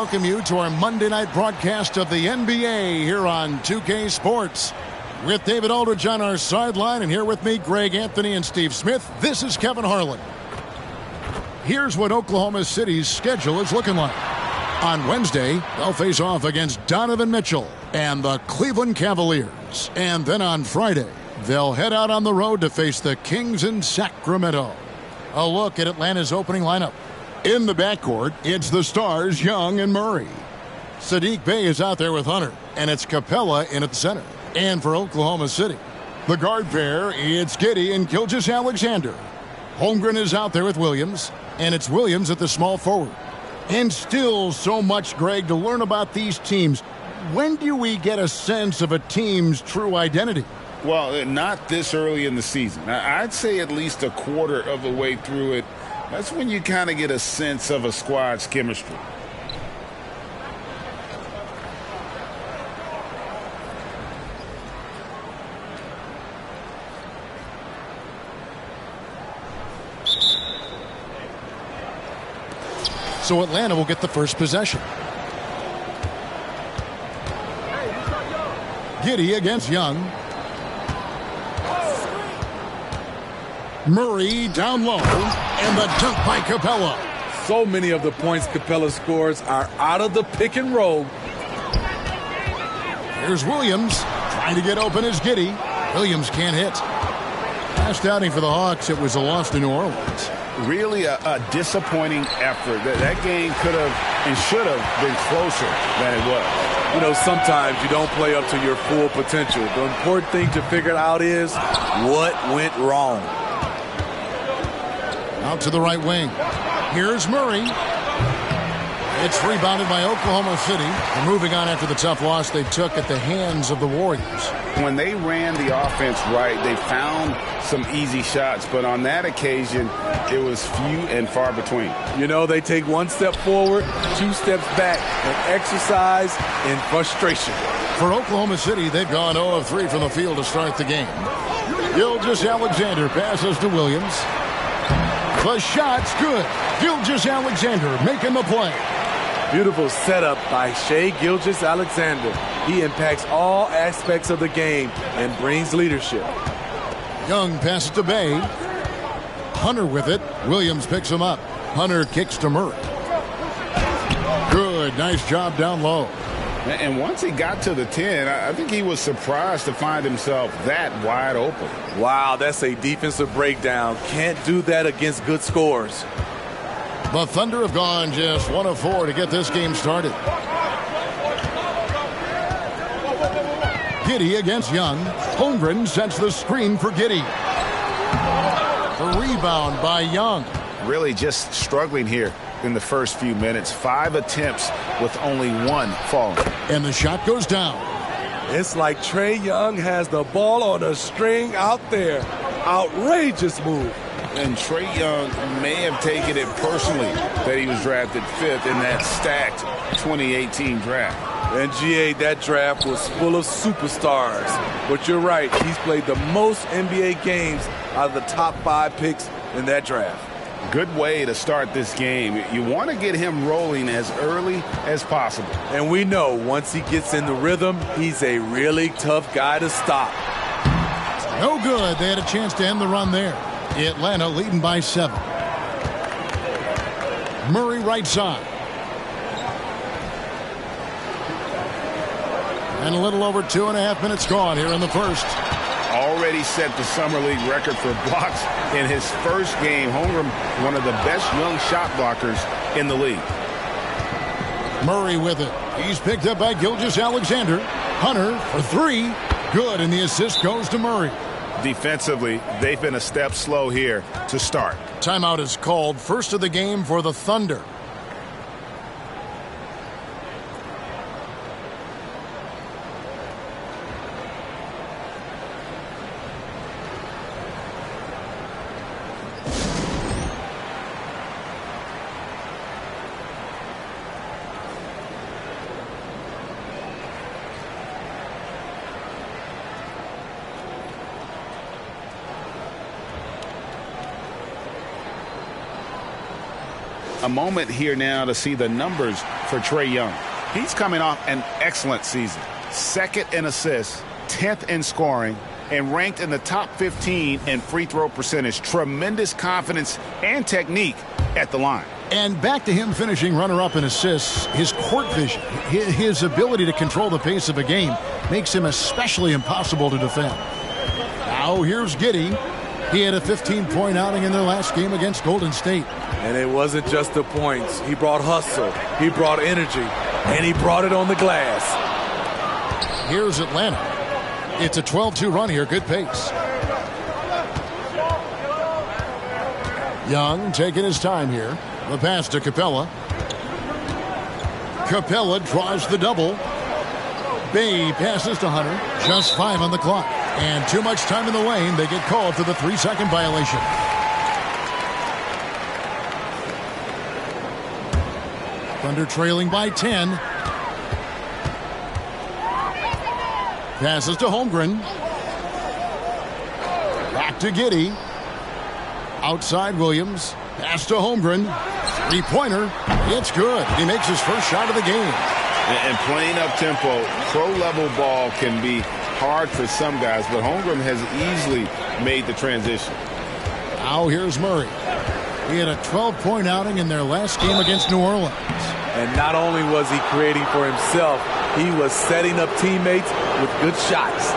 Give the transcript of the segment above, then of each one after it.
Welcome you to our Monday night broadcast of the NBA here on 2K Sports. With David Aldridge on our sideline, and here with me, Greg Anthony and Steve Smith. This is Kevin Harlan. Here's what Oklahoma City's schedule is looking like. On Wednesday, they'll face off against Donovan Mitchell and the Cleveland Cavaliers. And then on Friday, they'll head out on the road to face the Kings in Sacramento. A look at Atlanta's opening lineup. In the backcourt, it's the stars Young and Murray. Saddiq Bey is out there with Hunter, and it's Capella in at the center. And for Oklahoma City, the guard pair, it's Giddey and Gilgeous-Alexander. Holmgren is out there with Williams, and it's Williams at the small forward. And still so much, Greg, to learn about these teams. When do we get a sense of a team's true identity? Well, not this early in the season. I'd say at least a quarter of the way through it. That's when you kind of get a sense of a squad's chemistry. So Atlanta will get the first possession. Giddey against Young. Murray down low, and the dunk by Capella. So many of the points Capella scores are out of the pick and roll. Here's Williams trying to get open as Giddey. Williams can't hit. Last outing for the Hawks, it was a loss to New Orleans. Really a disappointing effort. That game could have and should have been closer than it was. You know, sometimes you don't play up to your full potential. The important thing to figure out is what went wrong. Out to the right wing. Here's Murray. It's rebounded by Oklahoma City. And moving on after the tough loss they took at the hands of the Warriors. When they ran the offense right, they found some easy shots. But on that occasion, it was few and far between. You know, they take one step forward, 2 steps back, and exercise in frustration. For Oklahoma City, they've gone 0 of 3 from the field to start the game. Gilgeous-Alexander passes to Williams. The shot's good. Gilgeous-Alexander making the play. Beautiful setup by Shai Gilgeous-Alexander. He impacts all aspects of the game and brings leadership. Young passes to Bey. Hunter with it. Williams picks him up. Hunter kicks to Murray. Good. Nice job down low. And once he got to the 10, I think he was surprised to find himself that wide open. Wow, that's a defensive breakdown. Can't do that against good scores. The Thunder have gone just 1 of 4 to get this game started. Giddey against Young. Holmgren sets the screen for Giddey. The rebound by Young. Really just struggling here in the first few minutes. 5 attempts with only 1 falling. And the shot goes down. It's like Trae Young has the ball on a string out there. Outrageous move. And Trae Young may have taken it personally that he was drafted 5th in that stacked 2018 draft. And GA, that draft was full of superstars. But you're right, he's played the most NBA games out of the top 5 picks in that draft. Good way to start this game. You want to get him rolling as early as possible. And we know once he gets in the rhythm, he's a really tough guy to stop. No good. They had a chance to end the run there. Atlanta leading by 7. Murray right side. And a little over 2.5 minutes gone here in the first. Already set the Summer League record for blocks in his first game. Holmgren, one of the best young shot blockers in the league. Murray with it. He's picked up by Gilgeous-Alexander. Hunter for 3. Good, and the assist goes to Murray. Defensively, they've been a step slow here to start. Timeout is called. First of the game for the Thunder. A moment here now to see the numbers for Trae Young. He's coming off an excellent season. 2nd in assists, 10th in scoring, and ranked in the top 15 in free throw percentage. Tremendous confidence and technique at the line. And back to him finishing runner-up in assists, his court vision, his ability to control the pace of a game makes him especially impossible to defend. Now here's Giddey. He had a 15-point outing in their last game against Golden State. And it wasn't just the points. He brought hustle, he brought energy, and he brought it on the glass. Here's Atlanta. It's a 12-2 run here, good pace. Young taking his time here. The pass to Capella. Capella draws the double. Bay passes to Hunter. Just 5 on the clock. And too much time in the lane. They get called for the 3-second violation. Thunder trailing by 10. Passes to Holmgren. Back to Giddey. Outside Williams. Pass to Holmgren. Three-pointer. It's good. He makes his first shot of the game. And playing up-tempo, pro-level ball can be hard for some guys, but Holmgren has easily made the transition. Now here's Murray. He had a 12-point outing in their last game against New Orleans. And not only was he creating for himself, he was setting up teammates with good shots.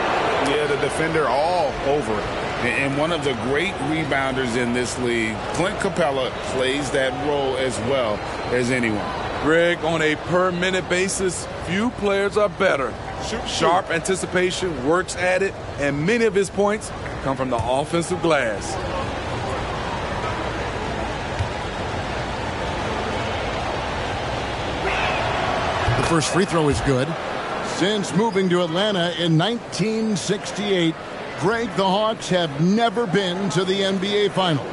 Yeah, the defender all over it. And one of the great rebounders in this league, Clint Capella, plays that role as well as anyone. Greg, on a per-minute basis, few players are better. Sharp anticipation, works at it, and many of his points come from the offensive glass. The first free throw is good. Since moving to Atlanta in 1968, Greg, the Hawks have never been to the NBA Finals.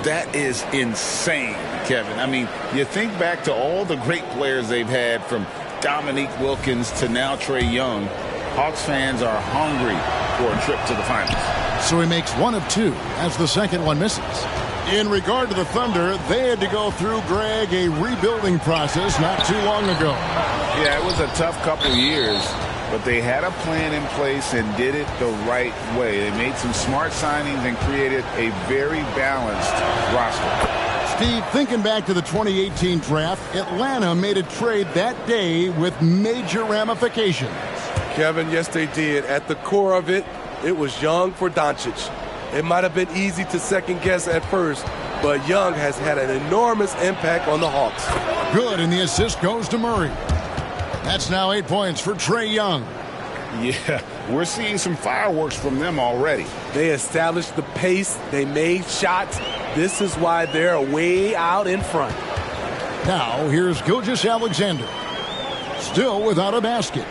That is insane, Kevin. I mean, you think back to all the great players they've had, from Dominique Wilkins to now Trae Young. Hawks fans are hungry for a trip to the finals. So he makes 1 of 2 as the second one misses. In regard to the Thunder, they had to go through, Greg, a rebuilding process not too long ago. Yeah, it was a tough couple years, but they had a plan in place and did it the right way. They made some smart signings and created a very balanced roster. Steve, thinking back to the 2018 draft, Atlanta made a trade that day with major ramifications. Kevin, yes, they did. At the core of it, it was Young for Doncic. It might have been easy to second guess at first, but Young has had an enormous impact on the Hawks. Good, and the assist goes to Murray. That's now 8 points for Trae Young. Yeah, we're seeing some fireworks from them already. They established the pace. They made shots. This is why they're way out in front. Now, here's Gilgeous-Alexander. Still without a basket.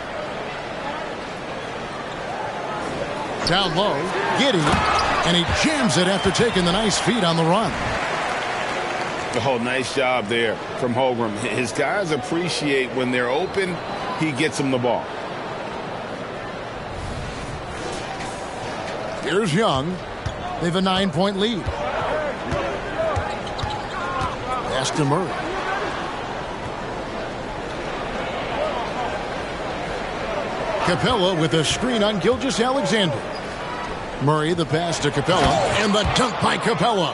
Down low, Giddey, and he jams it after taking the nice feed on the run. Oh, nice job there from Holmgren. His guys appreciate when they're open, he gets them the ball. Here's Young. They have a 9-point lead. Pass to Murray. Capella with a screen on Gilgeous-Alexander. Murray, the pass to Capella, and the dunk by Capella.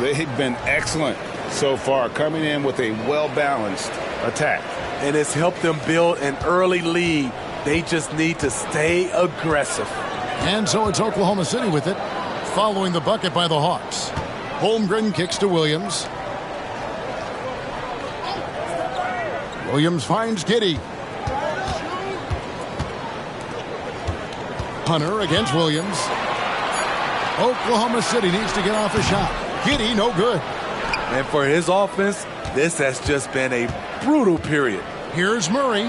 They've been excellent so far, coming in with a well-balanced attack. And it's helped them build an early lead. They just need to stay aggressive. And so it's Oklahoma City with it, following the bucket by the Hawks. Holmgren kicks to Williams. Williams finds Giddey. Hunter against Williams. Oklahoma City needs to get off a shot. Giddey, no good. And for his offense, this has just been a brutal period. Here's Murray.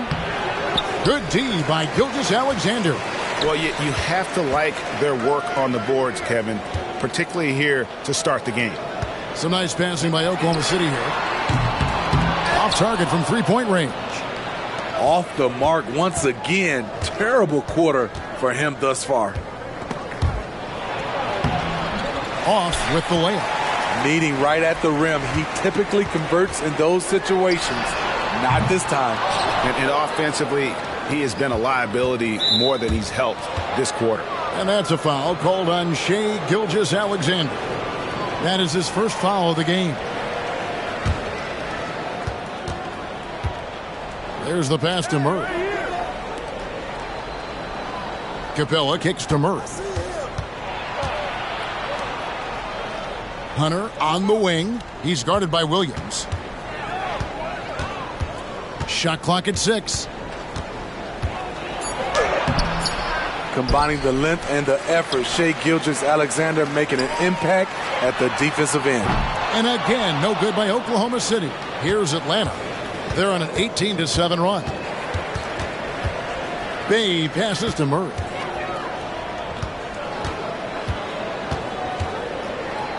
Good D by Gilgeous-Alexander. Well, you have to like their work on the boards, Kevin, particularly here to start the game. Some nice passing by Oklahoma City here. Off target from three-point range. Off the mark once again. Terrible quarter for him thus far. Off with the layup. Meeting right at the rim. He typically converts in those situations. Not this time. And offensively, he has been a liability more than he's helped this quarter. And that's a foul called on Shai Gilgeous-Alexander. That is his first foul of the game. There's the pass to Murray. Capella kicks to Murray. Hunter on the wing. He's guarded by Williams. Shot clock at 6. Combining the length and the effort, Shai Gilgeous-Alexander making an impact at the defensive end. And again, no good by Oklahoma City. Here's Atlanta. They're on an 18-7 run. Bay passes to Murray.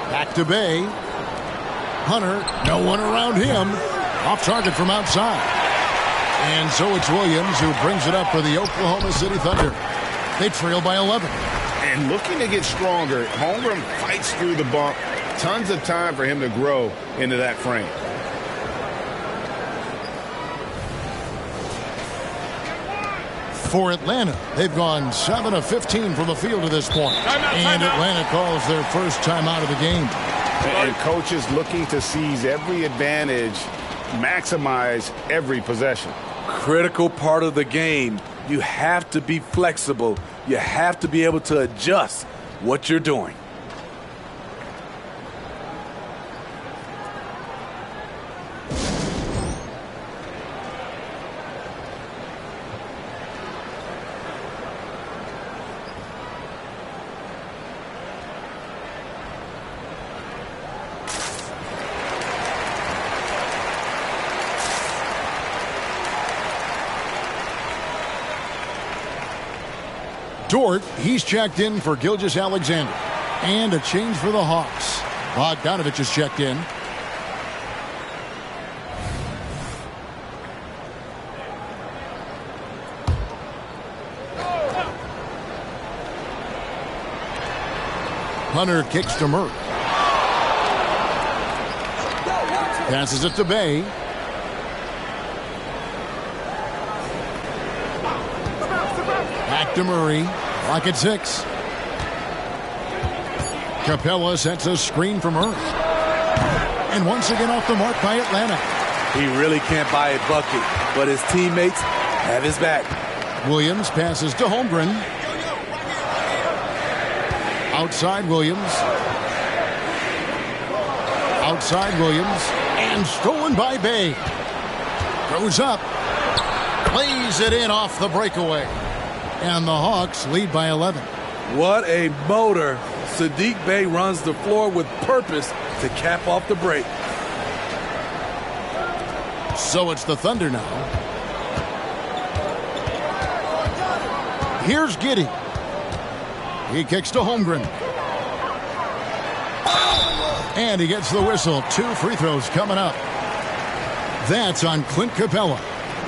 Back to Bay. Hunter, no one around him. Off target from outside. And so it's Williams who brings it up for the Oklahoma City Thunder. They trail by 11. And looking to get stronger, Holmgren fights through the bump. Tons of time for him to grow into that frame. For Atlanta, they've gone 7 of 15 from the field to this point. And Atlanta calls their first timeout of the game. And coaches looking to seize every advantage, maximize every possession. Critical part of the game. You have to be flexible. You have to be able to adjust what you're doing. Dort, he's checked in for Gilgeous-Alexander. And a change for the Hawks. Bogdanovich is checked in. Hunter kicks to Murray. Passes it to Bay. Back to Murray. Clock at 6. Capella sets a screen from Murray. And once again off the mark by Atlanta. He really can't buy a bucket, but his teammates have his back. Williams passes to Holmgren. Outside Williams. Outside Williams. And stolen by Bay. Goes up. Plays it in off the breakaway. And the Hawks lead by 11. What a motor. Saddiq Bey runs the floor with purpose to cap off the break. So it's the Thunder now. Here's Giddey. He kicks to Holmgren. And he gets the whistle. 2 free throws coming up. That's on Clint Capella.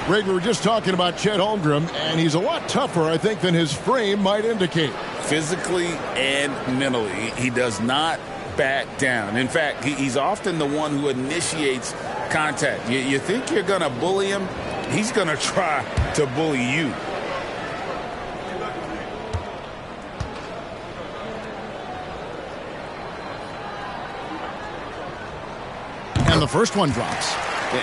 Greg, we were just talking about Chet Holmgren, and he's a lot tougher, I think, than his frame might indicate. Physically and mentally, he does not back down. In fact, he's often the one who initiates contact. You think you're going to bully him, he's going to try to bully you. And the first one drops.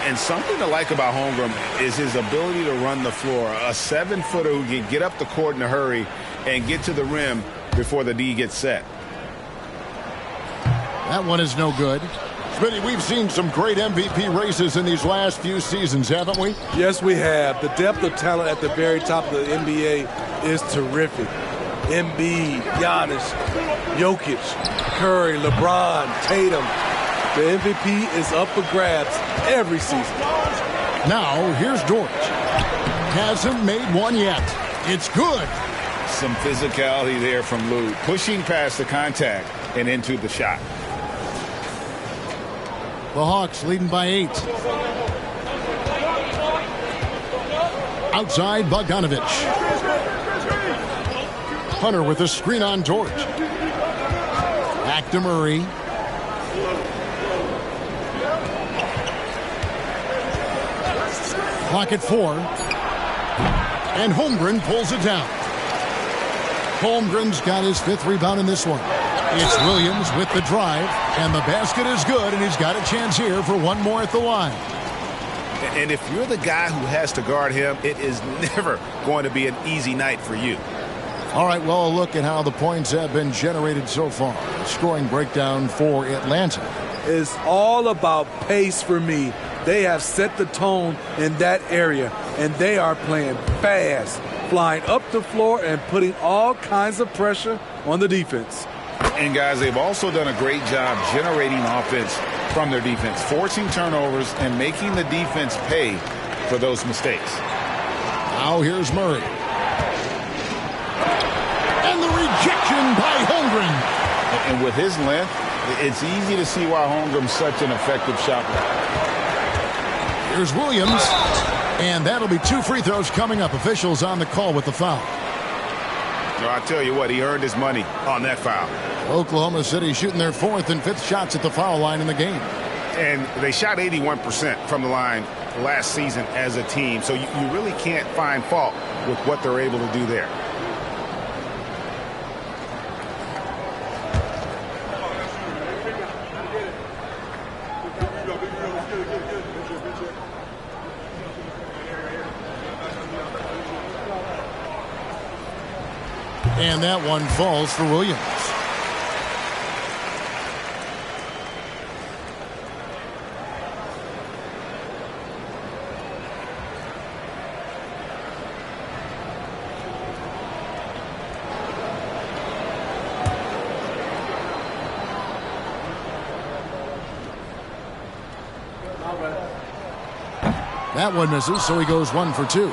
And something to like about Holmgren is his ability to run the floor. A 7-footer who can get up the court in a hurry and get to the rim before the D gets set. That one is no good. Smitty, we've seen some great MVP races in these last few seasons, haven't we? Yes, we have. The depth of talent at the very top of the NBA is terrific. Embiid, Giannis, Jokic, Curry, LeBron, Tatum. The MVP is up for grabs every season. Now, here's Dort. Hasn't made one yet. It's good. Some physicality there from Lou, pushing past the contact and into the shot. The Hawks leading by 8. Outside, Bogdanovich. Hunter with a screen on Dort. Back to Murray. Clock at 4. And Holmgren pulls it down. Holmgren's got his 5th rebound in this one. It's Williams with the drive, and the basket is good, and he's got a chance here for one more at the line. And if you're the guy who has to guard him, it is never going to be an easy night for you. All right, well, look at how the points have been generated so far. Scoring breakdown for Atlanta. It's all about pace for me. They have set the tone in that area, and they are playing fast, flying up the floor and putting all kinds of pressure on the defense. And, guys, they've also done a great job generating offense from their defense, forcing turnovers and making the defense pay for those mistakes. Now here's Murray. And the rejection by Holmgren. And with his length, it's easy to see why Holmgren's such an effective shot blocker. Here's Williams. And that'll be 2 free throws coming up. Officials on the call with the foul. So I tell you what, he earned his money on that foul. Oklahoma City shooting their 4th and 5th shots at the foul line in the game. And they shot 81% from the line last season as a team. So you really can't find fault with what they're able to do there. And that one falls for Williams. That one misses, so he goes 1 for 2.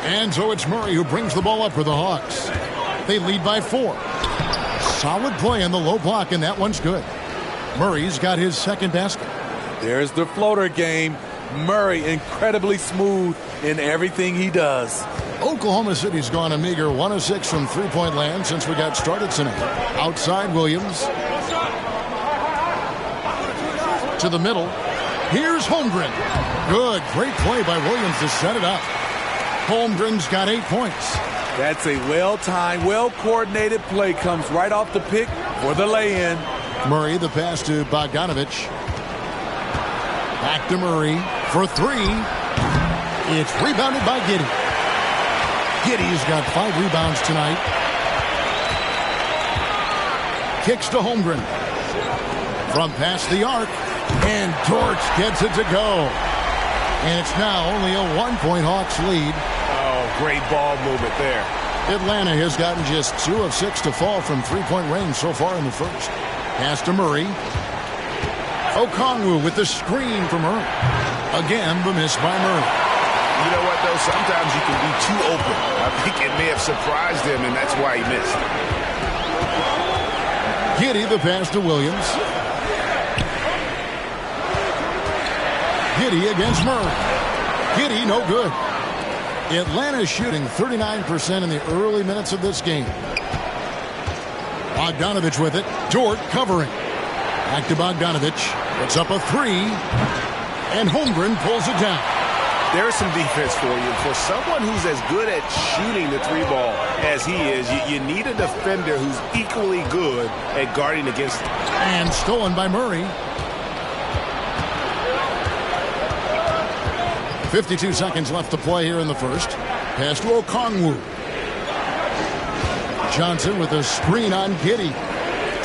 And so it's Murray who brings the ball up for the Hawks. They lead by 4. Solid play in the low block, and that one's good. Murray's got his 2nd basket. There's the floater game. Murray incredibly smooth in everything he does. Oklahoma City's gone a meager 1 of 6 from three-point land since we got started tonight. Outside Williams. To the middle. Here's Holmgren. Good. Great play by Williams to set it up. Holmgren's got 8 points. That's a well-timed, well-coordinated play. Comes right off the pick for the lay-in. Murray, the pass to Bogdanovich. Back to Murray for 3. It's rebounded by Giddey. Giddey's got 5 rebounds tonight. Kicks to Holmgren. From past the arc. And Torch gets it to go. And it's now only a 1-point Hawks lead. Oh, great ball movement there. Atlanta has gotten just 2 of 6 to fall from three-point range so far in the first. Pass to Murray. Okongwu with the screen from Murray. Again, the miss by Murray. You know what, though? Sometimes you can be too open. I think it may have surprised him, and that's why he missed. Giddey, the pass to Williams. Giddey against Murray. Giddey, no good. Atlanta shooting 39% in the early minutes of this game. Bogdanovich with it. Dort covering. Back to Bogdanovich. Puts up a 3. And Holmgren pulls it down. There's some defense for you. For someone who's as good at shooting the 3-ball as he is, you need a defender who's equally good at guarding against him. And stolen by Murray. 52 seconds left to play here in the first. Pass to Okongwu. Johnson with a screen on Giddey.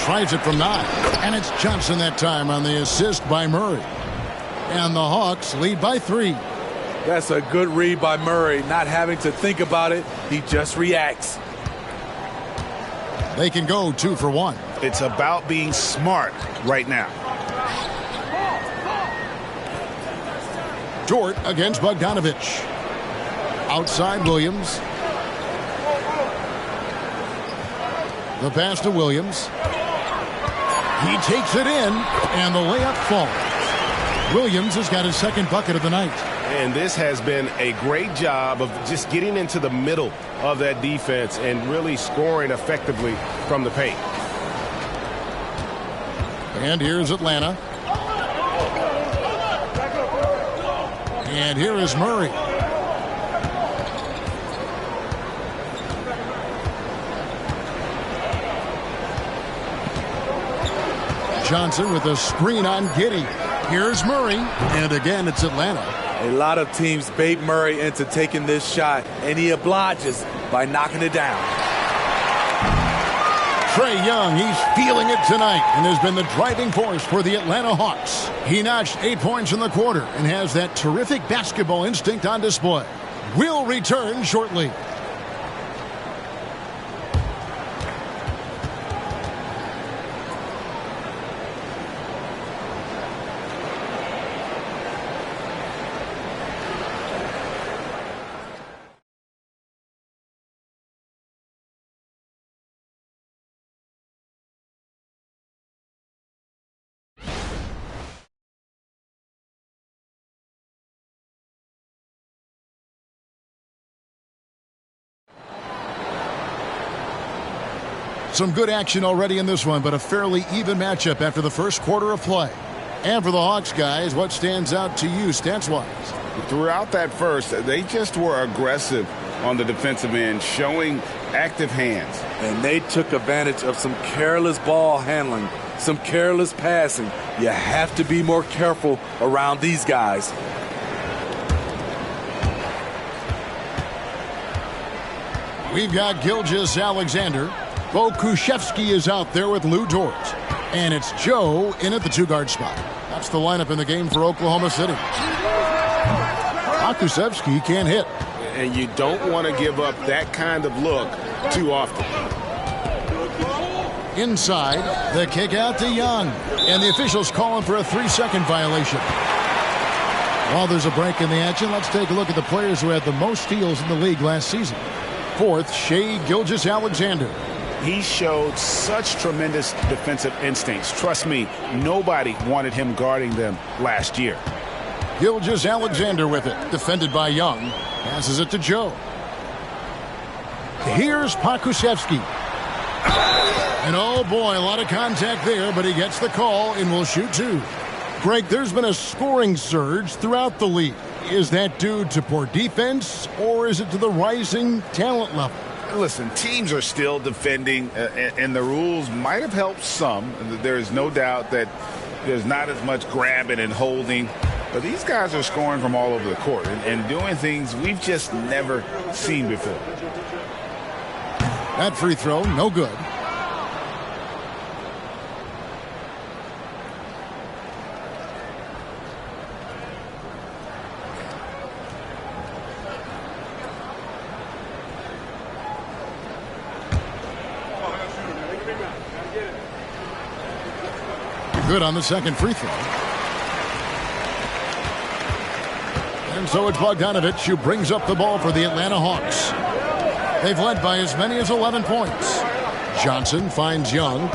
Tries it from 9. And it's Johnson that time on the assist by Murray. And the Hawks lead by 3. That's a good read by Murray. Not having to think about it, he just reacts. They can go 2 for 1. It's about being smart right now. Dort against Bogdanovich. Outside Williams. The pass to Williams. He takes it in, and the layup falls. Williams has got his 2nd bucket of the night. And this has been a great job of just getting into the middle of that defense and really scoring effectively from the paint. And here's Atlanta. And here is Murray. Johnson with a screen on Giddey. Here's Murray. And again, it's Atlanta. A lot of teams bait Murray into taking this shot, and he obliges by knocking it down. Trae Young, he's feeling it tonight and has been the driving force for the Atlanta Hawks. He notched 8 points in the quarter and has that terrific basketball instinct on display. Will return shortly. Some good action already in this one, but a fairly even matchup after the first quarter of play. And for the Hawks, guys, what stands out to you stats-wise? Throughout that first, they just were aggressive on the defensive end, showing active hands. And they took advantage of some careless ball handling, some careless passing. You have to be more careful around these guys. We've got Gilgeous-Alexander. Pokusevski is out there with Lou Dort. And it's Joe in at the two-guard spot. That's the lineup in the game for Oklahoma City. Pokusevski can't hit. And you don't want to give up that kind of look too often. Inside, the kick out to Young. And the officials calling for a 3-second violation. While there's a break in the action, let's take a look at the players who had the most steals in the league last season. Fourth, Shai Gilgeous-Alexander. He showed such tremendous defensive instincts. Trust me, nobody wanted him guarding them last year. Gilgeous-Alexander with it, defended by Young. Passes it to Joe. Here's Pokusevski. And oh boy, a lot of contact there, but he gets the call and will shoot two. Greg, there's been a scoring surge throughout the league. Is that due to poor defense, or is it to the rising talent level? Listen, teams are still defending, and the rules might have helped some. There is no doubt that there's not as much grabbing and holding. But these guys are scoring from all over the court and doing things we've just never seen before. That free throw, no good. Good on the second free throw. And so it's Bogdanovich who brings up the ball for the Atlanta Hawks. They've led by as many as 11 points. Johnson finds Young.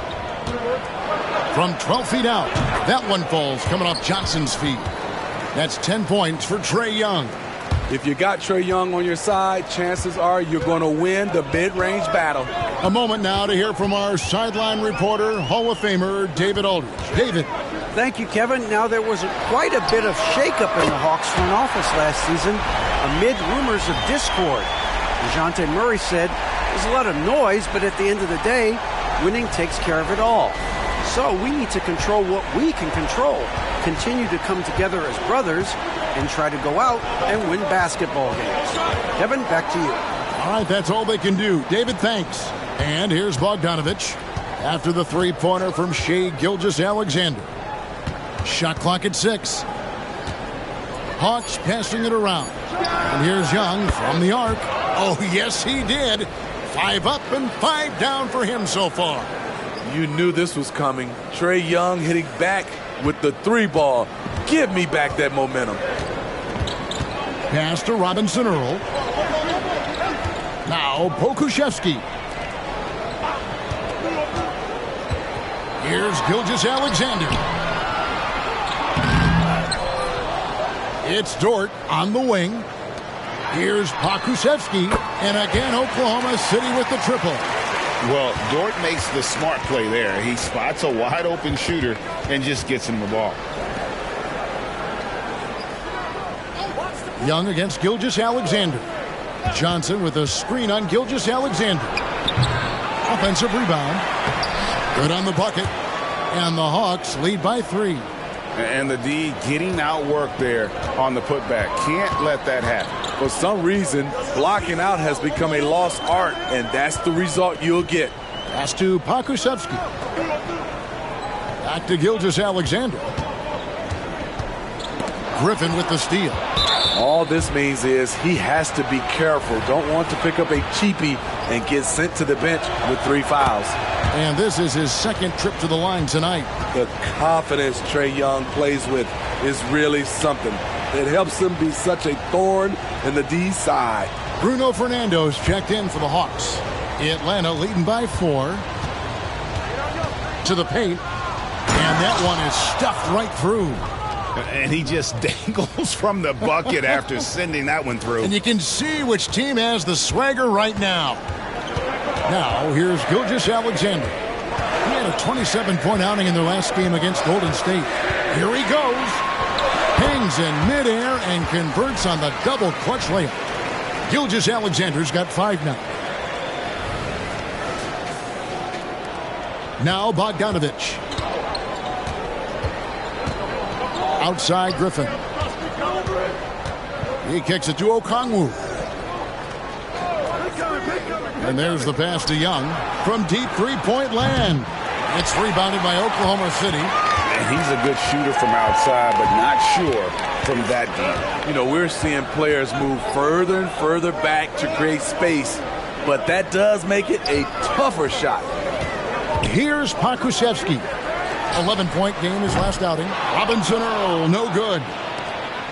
From 12 feet out. That one falls coming off Johnson's feet. That's 10 points for Trae Young. If you got Trae Young on your side, chances are you're going to win the mid-range battle. A moment now to hear from our sideline reporter, Hall of Famer David Aldridge. David. Thank you, Kevin. Now, there was quite a bit of shakeup in the Hawks front office last season amid rumors of discord. DeJounte Murray said, there's a lot of noise, but at the end of the day, winning takes care of it all. So we need to control what we can control, continue to come together as brothers, and try to go out and win basketball games. Kevin, back to you. All right, that's all they can do. David, thanks. And here's Bogdanovich after the three-pointer from Shai Gilgeous-Alexander. Shot clock at 6. Hawks passing it around. And here's Young from the arc. Oh, yes, he did. 5 up and 5 down for him so far. You knew this was coming. Trae Young hitting back with the 3-ball. Give me back that momentum. Pass to Robinson Earl. Now Pokusevski. Here's Gilgeous-Alexander. It's Dort on the wing. Here's Pokusevski. And again, Oklahoma City with the triple. Well, Dort makes the smart play there. He spots a wide-open shooter and just gets him the ball. Young against Gilgeous-Alexander. Johnson with a screen on Gilgeous-Alexander. Offensive rebound. Good on the bucket. And the Hawks lead by 3. And the D getting outworked there on the putback. Can't let that happen. For some reason, blocking out has become a lost art, and that's the result you'll get. Pass to Pokusevski. Back to Gilgeous-Alexander. Griffin with the steal. All this means is he has to be careful. Don't want to pick up a cheapie and get sent to the bench with 3 fouls. And this is his second trip to the line tonight. The confidence Trae Young plays with is really something. It helps him be such a thorn in the D side. Bruno Fernando's checked in for the Hawks. Atlanta leading by 4. To the paint. And that one is stuffed right through. And he just dangles from the bucket after sending that one through. And you can see which team has the swagger right now. Now, here's Gilgeous-Alexander. He had a 27-point outing in their last game against Golden State. Here he goes. Hangs in midair and converts on the double clutch layup. Gilgeous-Alexander's got 5 now. Now Bogdanovich. Outside Griffin. He kicks it to Okongwu. And there's the pass to Young from deep three-point land. It's rebounded by Oklahoma City. And he's a good shooter from outside, but not sure from that deep. You know, we're seeing players move further and further back to create space, but that does make it a tougher shot. Here's Pokusevski. 11-point game his last outing. Robinson Earl, no good.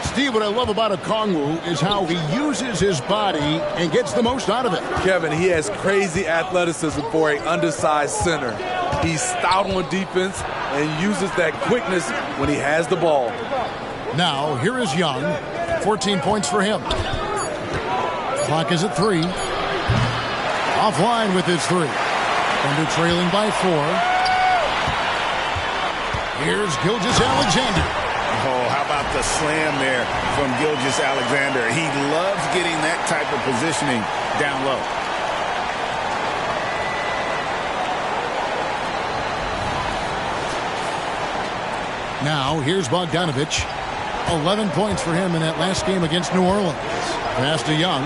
Steve, what I love about Okongwu is how he uses his body and gets the most out of it. Kevin, he has crazy athleticism for an undersized center. He's stout on defense and uses that quickness when he has the ball. Now, here is Young. 14 points for him. Clock is at 3. Offline with his 3. Thunder trailing by 4. Here's Gilgeous-Alexander. Oh, how about the slam there from Gilgeous-Alexander? He loves getting that type of positioning down low. Now, here's Bogdanovich. 11 points for him in that last game against New Orleans. Pass to Young.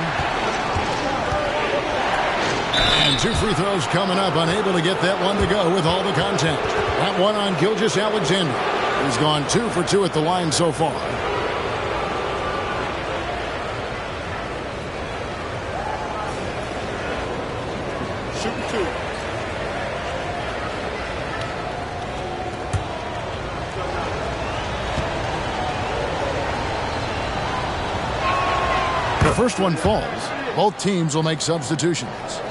And 2 free throws coming up. Unable to get that one to go with all the contact. That one on Gilgeous-Alexander. He's gone 2 for 2 at the line so far. Shooting 2. The first one falls. Both teams will make substitutions.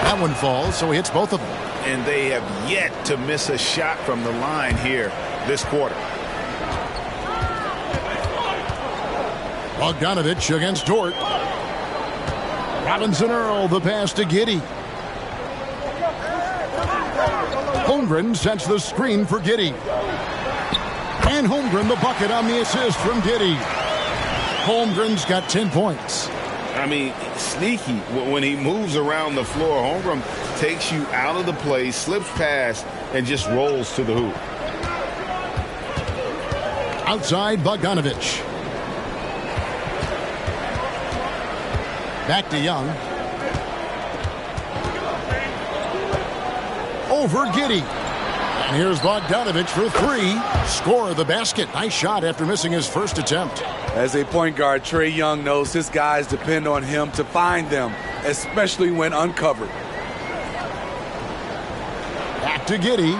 That one falls, so he hits both of them. And they have yet to miss a shot from the line here this quarter. Bogdanovich against Dort. Robinson Earl, the pass to Giddey. Holmgren sets the screen for Giddey. And Holmgren the bucket on the assist from Giddey. Holmgren's got 10 points. I mean, sneaky. When he moves around the floor, Holmgren takes you out of the play, slips past, and just rolls to the hoop. Outside Bogdanovich. Back to Young. Over Giddey. And here's Bogdanovich for 3. Score the basket. Nice shot after missing his first attempt. As a point guard, Trae Young knows his guys depend on him to find them, especially when uncovered. Back to Giddey.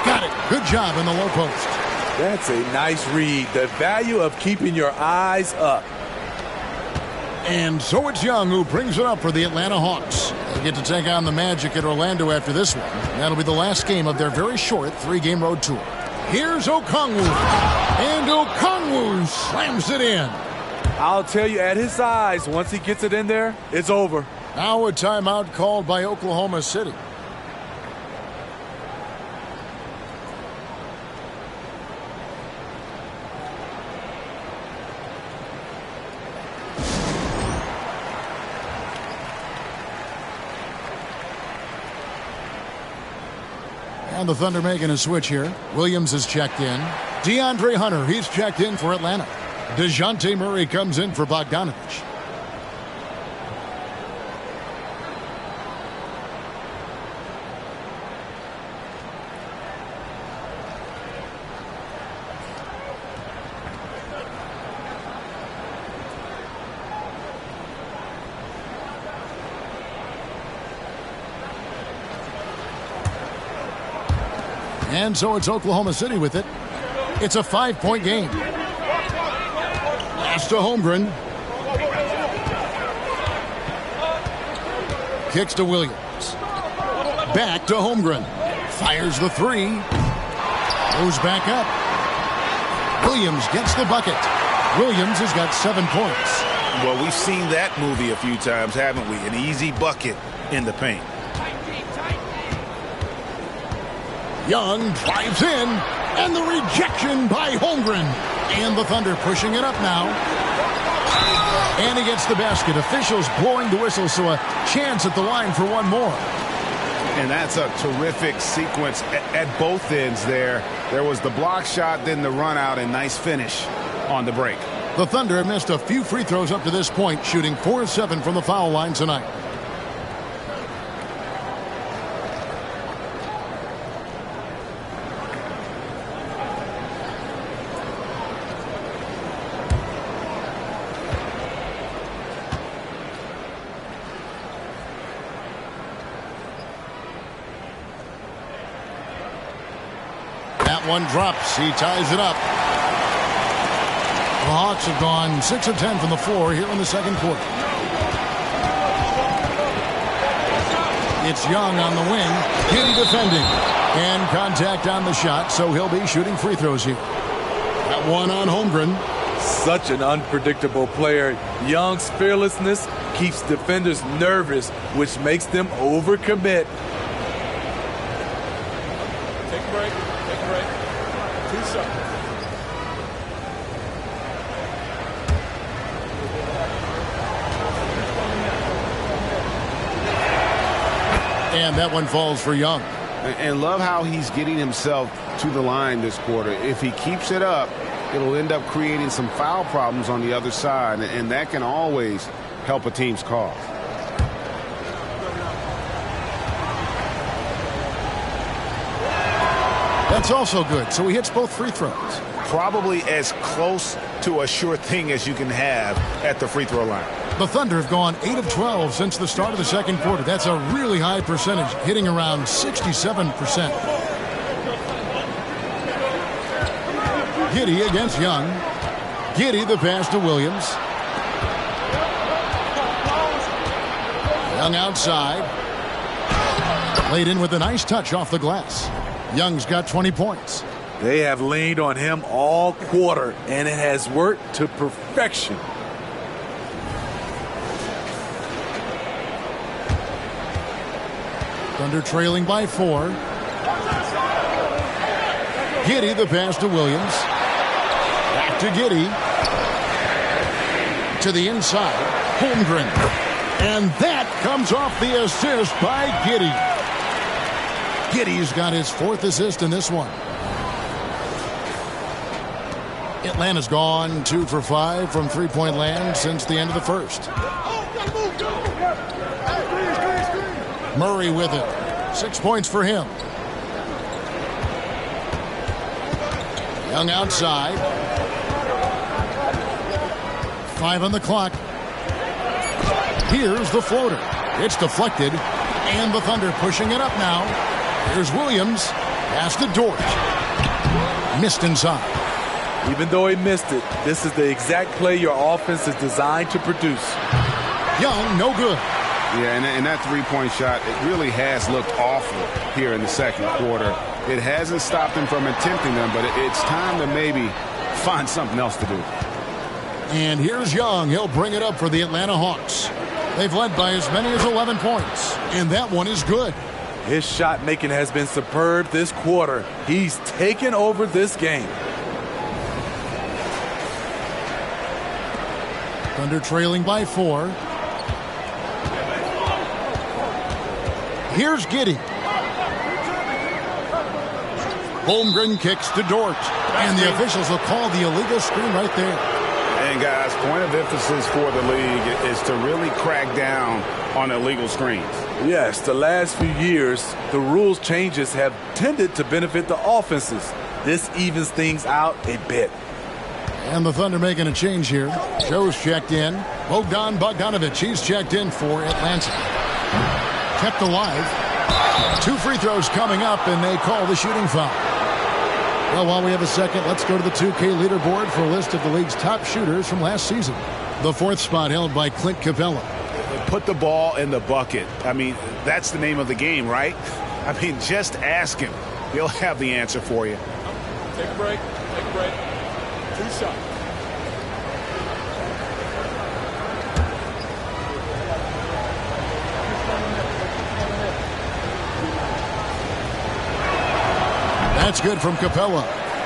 Got it. Good job in the low post. That's a nice read. The value of keeping your eyes up. And so it's Young who brings it up for the Atlanta Hawks. They get to take on the Magic at Orlando after this one. That'll be the last game of their very short 3-game road tour. Here's Okongwu. And Okongwu slams it in. I'll tell you, at his size, once he gets it in there, it's over. Now a timeout called by Oklahoma City. And the Thunder making a switch here. Williams is checked in. DeAndre Hunter, he's checked in for Atlanta. DeJounte Murray comes in for Bogdanovich. And so it's Oklahoma City with it. It's a 5-point game. Pass to Holmgren. Kicks to Williams. Back to Holmgren. Fires the three. Goes back up. Williams gets the bucket. Williams has got 7 points. Well, we've seen that movie a few times, haven't we? An easy bucket in the paint. Young drives in, and the rejection by Holmgren. And the Thunder pushing it up now. And he gets the basket. Officials blowing the whistle, so a chance at the line for one more. And that's a terrific sequence at both ends there. There was the block shot, then the run out, and nice finish on the break. The Thunder have missed a few free throws up to this point, shooting 4-7 from the foul line tonight. One drops. He ties it up. The Hawks have gone 6 of 10 from the floor here in the second quarter. It's Young on the wing. Giddey defending. And contact on the shot, so he'll be shooting free throws here. That one on Holmgren. Such an unpredictable player. Young's fearlessness keeps defenders nervous, which makes them overcommit. Take a break. 2 seconds. And that one falls for Young. And love how he's getting himself to the line this quarter. If he keeps it up, it'll end up creating some foul problems on the other side, and that can always help a team's cause. That's also good. So he hits both free throws. Probably as close to a sure thing as you can have at the free throw line. The Thunder have gone 8 of 12 since the start of the second quarter. That's a really high percentage, hitting around 67%. Giddey against Young. Giddey the pass to Williams. Young outside. Laid in with a nice touch off the glass. Young's got 20 points. They have leaned on him all quarter, and it has worked to perfection. Thunder trailing by 4. Giddey the pass to Williams. Back to Giddey. To the inside. Holmgren. And that comes off the assist by Giddey. Giddey's got his 4th assist in this one. Atlanta's gone 2 for 5 from three-point land since the end of the first. Murray with it. 6 points for him. Young outside. 5 on the clock. Here's the floater. It's deflected. And the Thunder pushing it up now. Here's Williams. Pass to Dort. Missed inside. Even though he missed it, this is the exact play your offense is designed to produce. Young, no good. Yeah, and that three-point shot, it really has looked awful here in the second quarter. It hasn't stopped him from attempting them, but it's time to maybe find something else to do. And here's Young. He'll bring it up for the Atlanta Hawks. They've led by as many as 11 points, and that one is good. His shot making has been superb this quarter. He's taken over this game. Thunder trailing by 4. Here's Giddey. Holmgren kicks to Dort. And the officials will call the illegal screen right there. And guys, point of emphasis for the league is to really crack down on illegal screens. Yes, the last few years, the rules changes have tended to benefit the offenses. This evens things out a bit. And the Thunder making a change here. Joe's checked in. Bogdan Bogdanovic, he's checked in for Atlanta. Kept alive. 2 free throws coming up, and they call the shooting foul. Well, while we have a second, let's go to the 2K leaderboard for a list of the league's top shooters from last season. The 4th spot held by Clint Capella. Put the ball in the bucket. I mean, that's the name of the game, right? I mean, just ask him. He'll have the answer for you. Take a break. Take a break. 2 shots. That's good from Capella.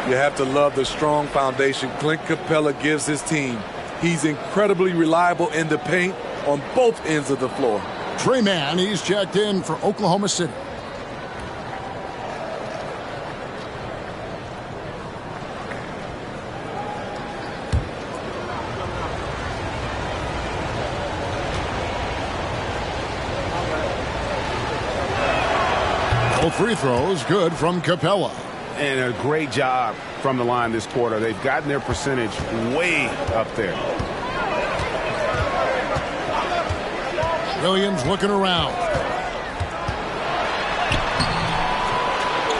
You have to love the strong foundation Clint Capella gives his team. He's incredibly reliable in the paint on both ends of the floor. Trey Mann, he's checked in for Oklahoma City. Both free throws good from Capella. And a great job from the line this quarter. They've gotten their percentage way up there. Williams looking around.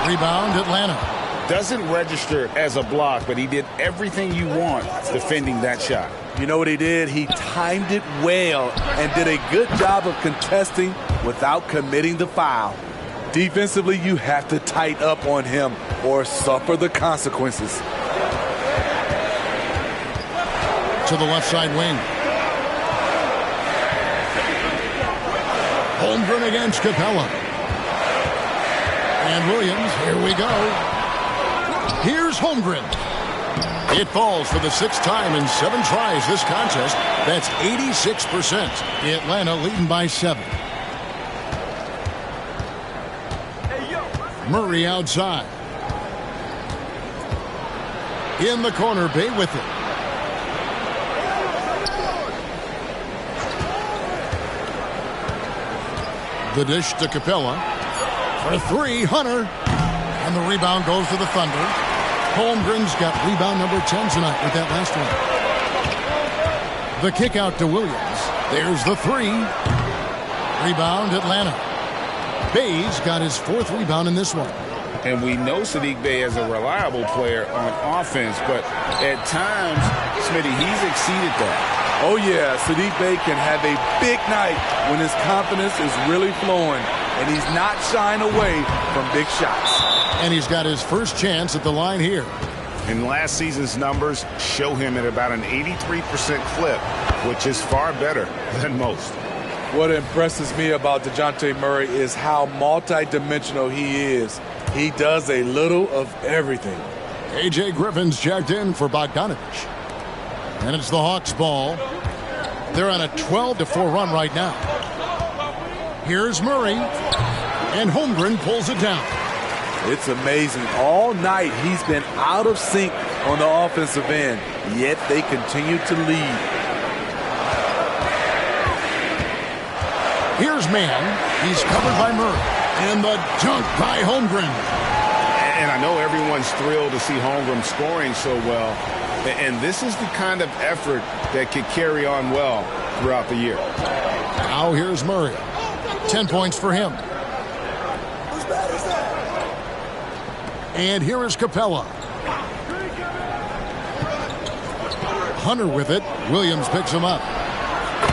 Rebound, Atlanta. Doesn't register as a block, but he did everything you want defending that shot. You know what he did? He timed it well and did a good job of contesting without committing the foul. Defensively, you have to tighten up on him or suffer the consequences. To the left side wing. Holmgren against Capella. And Williams, here we go. Here's Holmgren. It falls for the 6th time in 7 tries this contest. That's 86%. Atlanta leading by 7. Murray outside. In the corner, Bay with it. The dish to Capella. For 3, Hunter. And the rebound goes to the Thunder. Holmgren's got rebound number 10 tonight with that last one. The kick out to Williams. There's the 3. Rebound, Atlanta. Bay's got his 4th rebound in this one. And we know Saddiq Bey is a reliable player on offense, but at times, Smitty, he's exceeded that. Oh, yeah, Saddiq Bey can have a big night when his confidence is really flowing, and he's not shying away from big shots. And he's got his first chance at the line here. And last season's numbers show him at about an 83% clip, which is far better than most. What impresses me about DeJounte Murray is how multidimensional he is. He does a little of everything. A.J. Griffin's checked in for Bogdanovic. And it's the Hawks' ball. They're on a 12-4 run right now. Here's Murray. And Holmgren pulls it down. It's amazing. All night he's been out of sync on the offensive end, yet they continue to lead. Here's Mann. He's covered by Murray. And the dunk by Holmgren. And I know everyone's thrilled to see Holmgren scoring so well. And this is the kind of effort that could carry on well throughout the year. Now here's Murray. 10 points for him. And here is Capella. Hunter with it. Williams picks him up.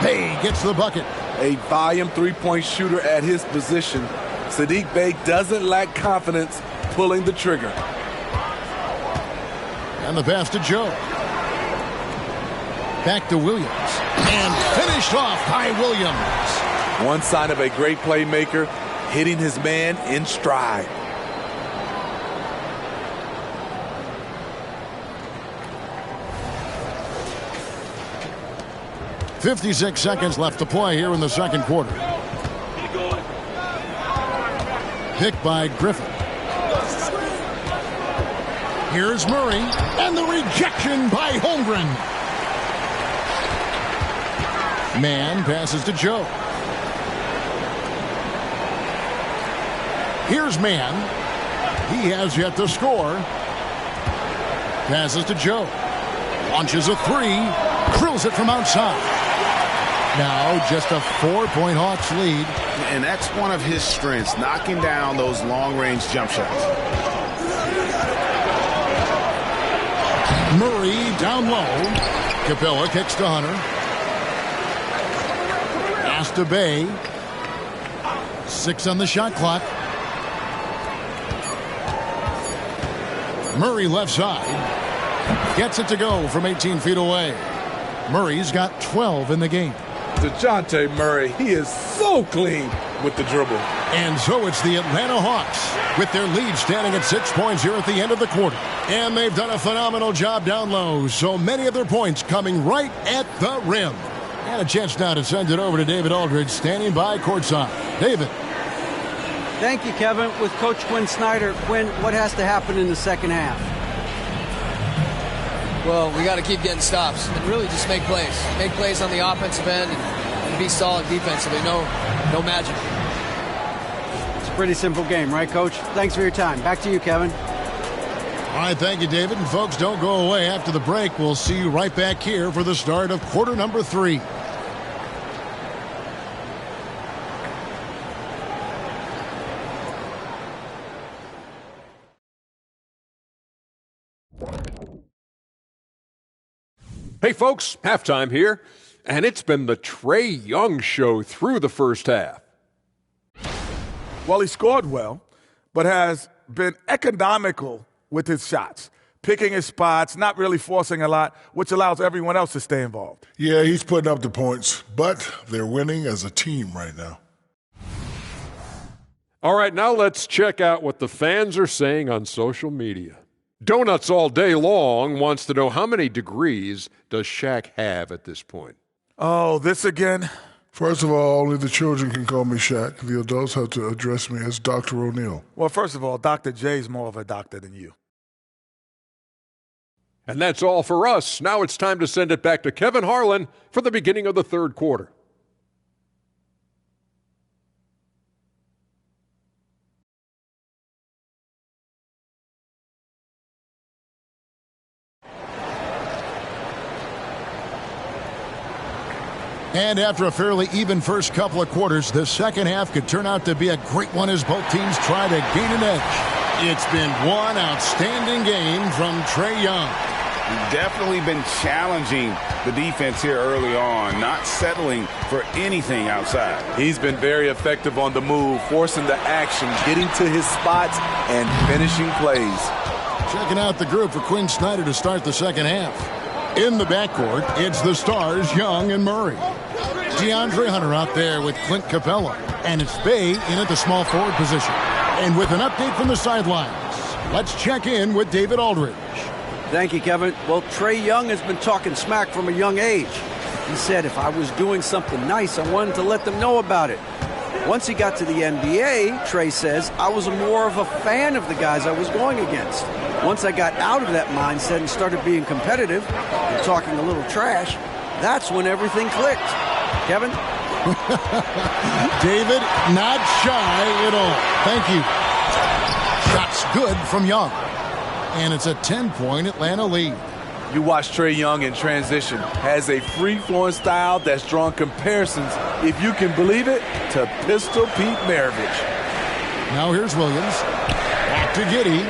Bey gets the bucket. A volume 3-point shooter at his position. Saddiq Bey doesn't lack confidence pulling the trigger. And the pass to Joe. Back to Williams. And finished off by Williams. One sign of a great playmaker, hitting his man in stride. .56 seconds left to play here in the second quarter. Picked by Griffin. Here's Murray, and the rejection by Holmgren. Mann passes to Joe. Here's Mann. He has yet to score. Passes to Joe. Launches a three. Drills it from outside. Now just a 4-point Hawks lead. And that's one of his strengths, knocking down those long-range jump shots. Murray down low. Capella kicks to Hunter. Pass to Bay. 6 on the shot clock. Murray left side. Gets it to go from 18 feet away. Murray's got 12 in the game. DeJounte Murray, he is so clean with the dribble. And so it's the Atlanta Hawks with their lead standing at 6 points here at the end of the quarter. And they've done a phenomenal job down low. So many of their points coming right at the rim. And a chance now to send it over to David Aldridge standing by courtside. David. Thank you, Kevin. With Coach Quinn Snyder, Quinn, what has to happen in the second half? Well, we got to keep getting stops and really just make plays. Make plays on the offensive end and be solid defensively. No magic. It's a pretty simple game, right, Coach? Thanks for your time. Back to you, Kevin. All right, thank you, David. And folks, don't go away. After the break, we'll see you right back here for the start of quarter number 3. Hey folks, halftime here, and it's been the Trae Young show through the first half. Well, he scored well, but has been economical with his shots, picking his spots, not really forcing a lot, which allows everyone else to stay involved. Yeah, he's putting up the points, but they're winning as a team right now. All right, now let's check out what the fans are saying on social media. Donuts All Day Long wants to know how many degrees does Shaq have at this point? Oh, this again? First of all, only the children can call me Shaq. The adults have to address me as Dr. O'Neal. Well, first of all, Dr. J's more of a doctor than you. And that's all for us. Now it's time to send it back to Kevin Harlan for the beginning of the third quarter. And after a fairly even first couple of quarters, the second half could turn out to be a great one as both teams try to gain an edge. It's been one outstanding game from Trae Young. He's definitely been challenging the defense here early on, not settling for anything outside. He's been very effective on the move, forcing the action, getting to his spots, and finishing plays. Checking out the group for Quinn Snyder to start the second half. In the backcourt, it's the stars, Young and Murray. DeAndre Hunter out there with Clint Capella. And it's Bay in at the small forward position. And with an update from the sidelines, let's check in with David Aldridge. Thank you, Kevin. Well, Trae Young has been talking smack from a young age. He said if I was doing something nice, I wanted to let them know about it. Once he got to the NBA, Trae says, I was more of a fan of the guys I was going against. Once I got out of that mindset and started being competitive and talking a little trash, that's when everything clicked. Kevin? David, not shy at all. Thank you. Shots good from Young. And it's a 10-point Atlanta lead. You watch Trae Young in transition. Has a free-flowing style that's drawn comparisons, if you can believe it, to Pistol Pete Maravich. Now here's Williams. Back to Giddey.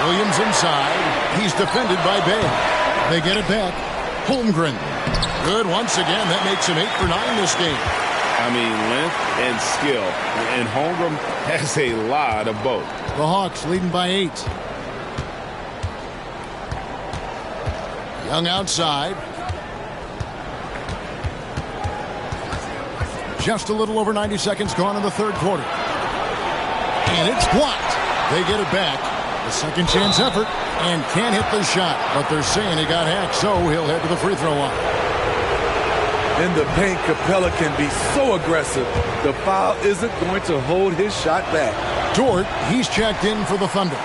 Williams inside. He's defended by Bay. They get it back. Holmgren. Good once again. That makes him 8 for 9 this game. I mean, length and skill. And Holmgren has a lot of both. The Hawks leading by 8. Young outside. Just a little over 90 seconds gone in the third quarter. And it's blocked. They get it back. The second chance effort and can't hit the shot. But they're saying he got hacked, so he'll head to the free throw line. In the paint, Capella can be so aggressive. The foul isn't going to hold his shot back. Dort, he's checked in for the Thunder.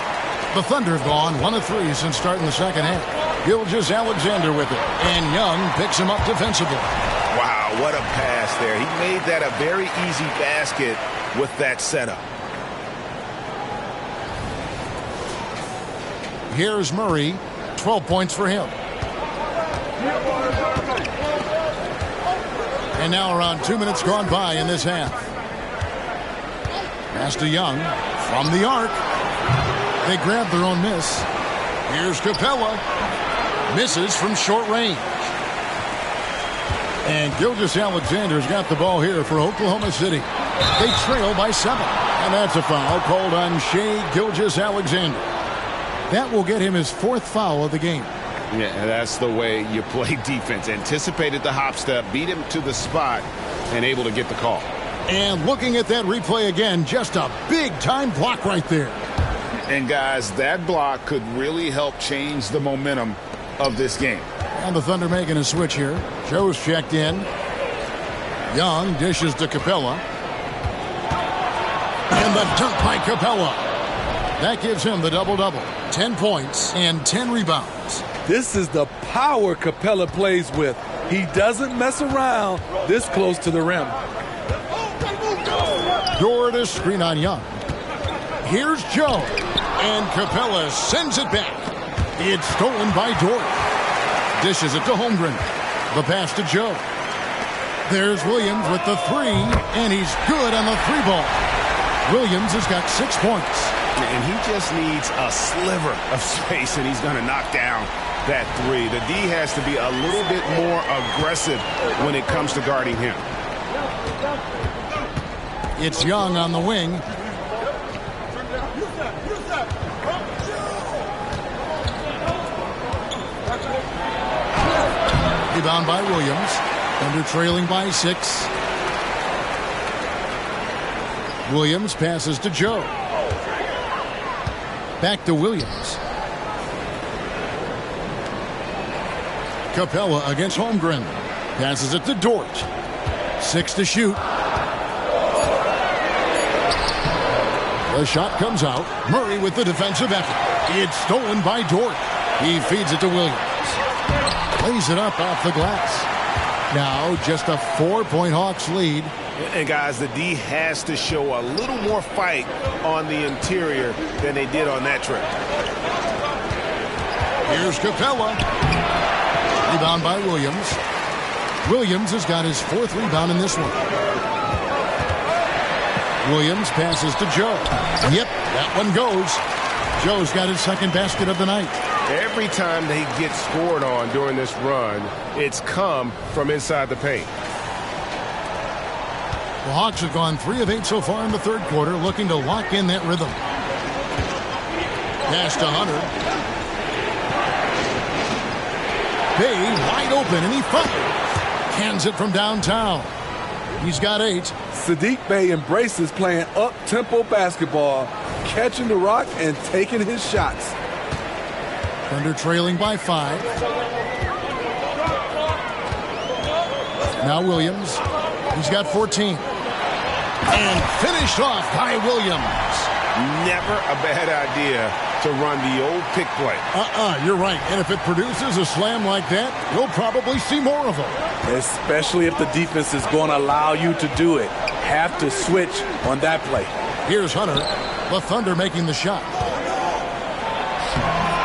The Thunder have gone 1 of 3 since starting the second half. Gilgeous-Alexander with it. And Young picks him up defensively. Wow, what a pass there. He made that a very easy basket with that setup. Here's Murray. 12 points for him. And now around 2 minutes gone by in this half. Pass to Young from the arc. They grab their own miss. Here's Capella. Misses from short range. And Gilgeous-Alexander's got the ball here for Oklahoma City. They trail by 7. And that's a foul called on Shai Gilgeous-Alexander. That will get him his 4th foul of the game. Yeah, that's the way you play defense. Anticipated the hop step, beat him to the spot, and able to get the call. And looking at that replay again, just a big-time block right there. And, guys, that block could really help change the momentum of this game. And the Thunder making a switch here. Joe's checked in. Young dishes to Capella. And the dunk by Capella. That gives him the double-double. 10 points and 10 rebounds. This is the power Capella plays with. He doesn't mess around this close to the rim. Dort to screen on Young. Here's Joe. And Capella sends it back. It's stolen by Dort. Dishes it to Holmgren. The pass to Joe. There's Williams with the 3, and he's good on the 3-ball. Williams has got 6 points. And he just needs a sliver of space, and he's going to knock down that 3. The D has to be a little bit more aggressive when it comes to guarding him. It's Young on the wing. Rebound by Williams. Thunder trailing by 6. Williams passes to Joe. Back to Williams. Capella against Holmgren. Passes it to Dort. 6 to shoot. The shot comes out. Murray with the defensive effort. It's stolen by Dort. He feeds it to Williams. Plays it up off the glass. Now just a 4-point Hawks lead. And guys, the D has to show a little more fight on the interior than they did on that trip. Here's Capella. Rebound by Williams. Williams has got his 4th rebound in this one. Williams passes to Joe. Yep, that one goes. Joe's got his 2nd basket of the night. Every time they get scored on during this run, it's come from inside the paint. The Hawks have gone 3 of 8 so far in the third quarter, looking to lock in that rhythm. Pass to Hunter. Bey wide open, and he fires. Cans it from downtown. He's got 8. Saddiq Bey embraces playing up-tempo basketball, catching the rock and taking his shots. Thunder trailing by 5. Now Williams. He's got 14. And finished off by Williams. Never a bad idea to run the old pick play. You're right. And if it produces a slam like that, you'll probably see more of them. Especially if the defense is going to allow you to do it. Have to switch on that play. Here's Hunter. The Thunder making the shot.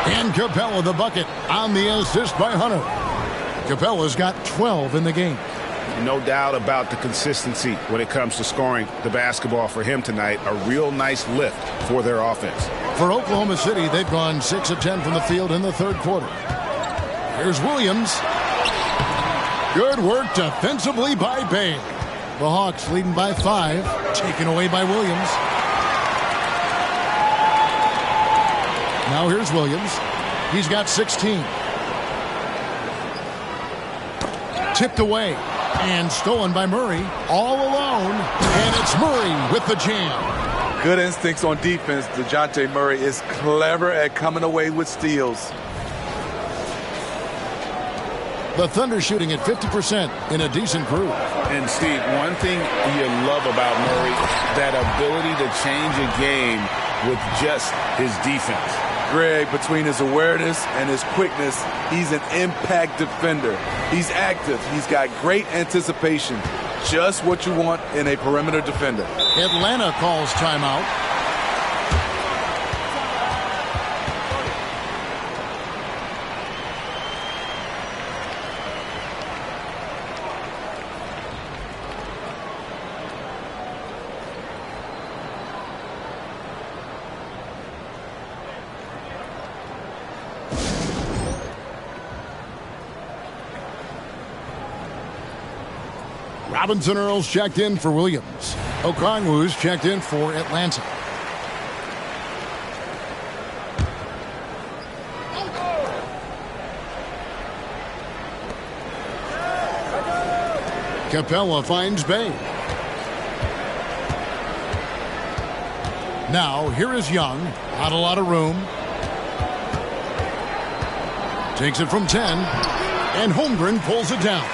And Capella the bucket on the assist by Hunter. Capella's got 12 in the game. No doubt about the consistency when it comes to scoring the basketball for him tonight. A real nice lift for their offense. For Oklahoma City, they've gone 6 of 10 from the field in the third quarter. Here's Williams. Good work defensively by Bey. The Hawks leading by 5, taken away by Williams. Now here's Williams. He's got 16. Tipped away and stolen by Murray. All alone, and it's Murray with the jam. Good instincts on defense. DeJounte Murray is clever at coming away with steals. The Thunder shooting at 50% in a decent group. And, Steve, one thing you love about Murray, that ability to change a game with just his defense. Greg, between his awareness and his quickness, he's an impact defender. He's active. He's got great anticipation. Just what you want in a perimeter defender. Atlanta calls timeout. Robinson Earls checked in for Williams. Okongwu's checked in for Atlanta. Capella finds Bay. Now here is Young. Not a lot of room. Takes it from 10. And Holmgren pulls it down.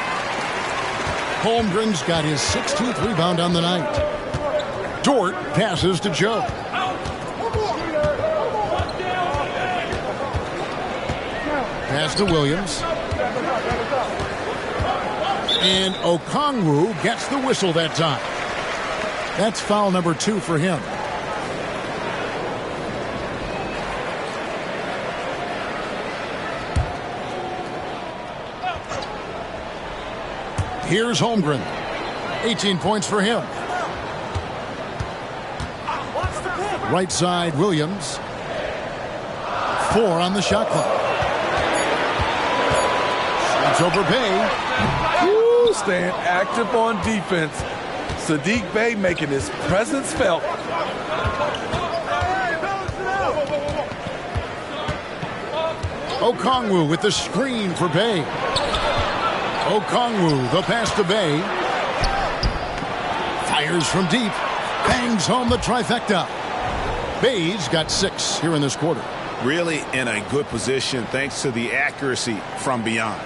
Holmgren's got his 16th rebound on the night. Dort passes to Joe. Pass to Williams. And Okongwu gets the whistle that time. That's foul number 2 for him. Here's Holmgren. 18 points for him. Right side, Williams. 4 on the shot clock. It's over Bay. Woo, staying active on defense. Saddiq Bey making his presence felt. Okongwu with the screen for Bay. Okongwu, the pass to Bay. Fires from deep. Bangs home the trifecta. Bay's got 6 here in this quarter. Really in a good position thanks to the accuracy from beyond.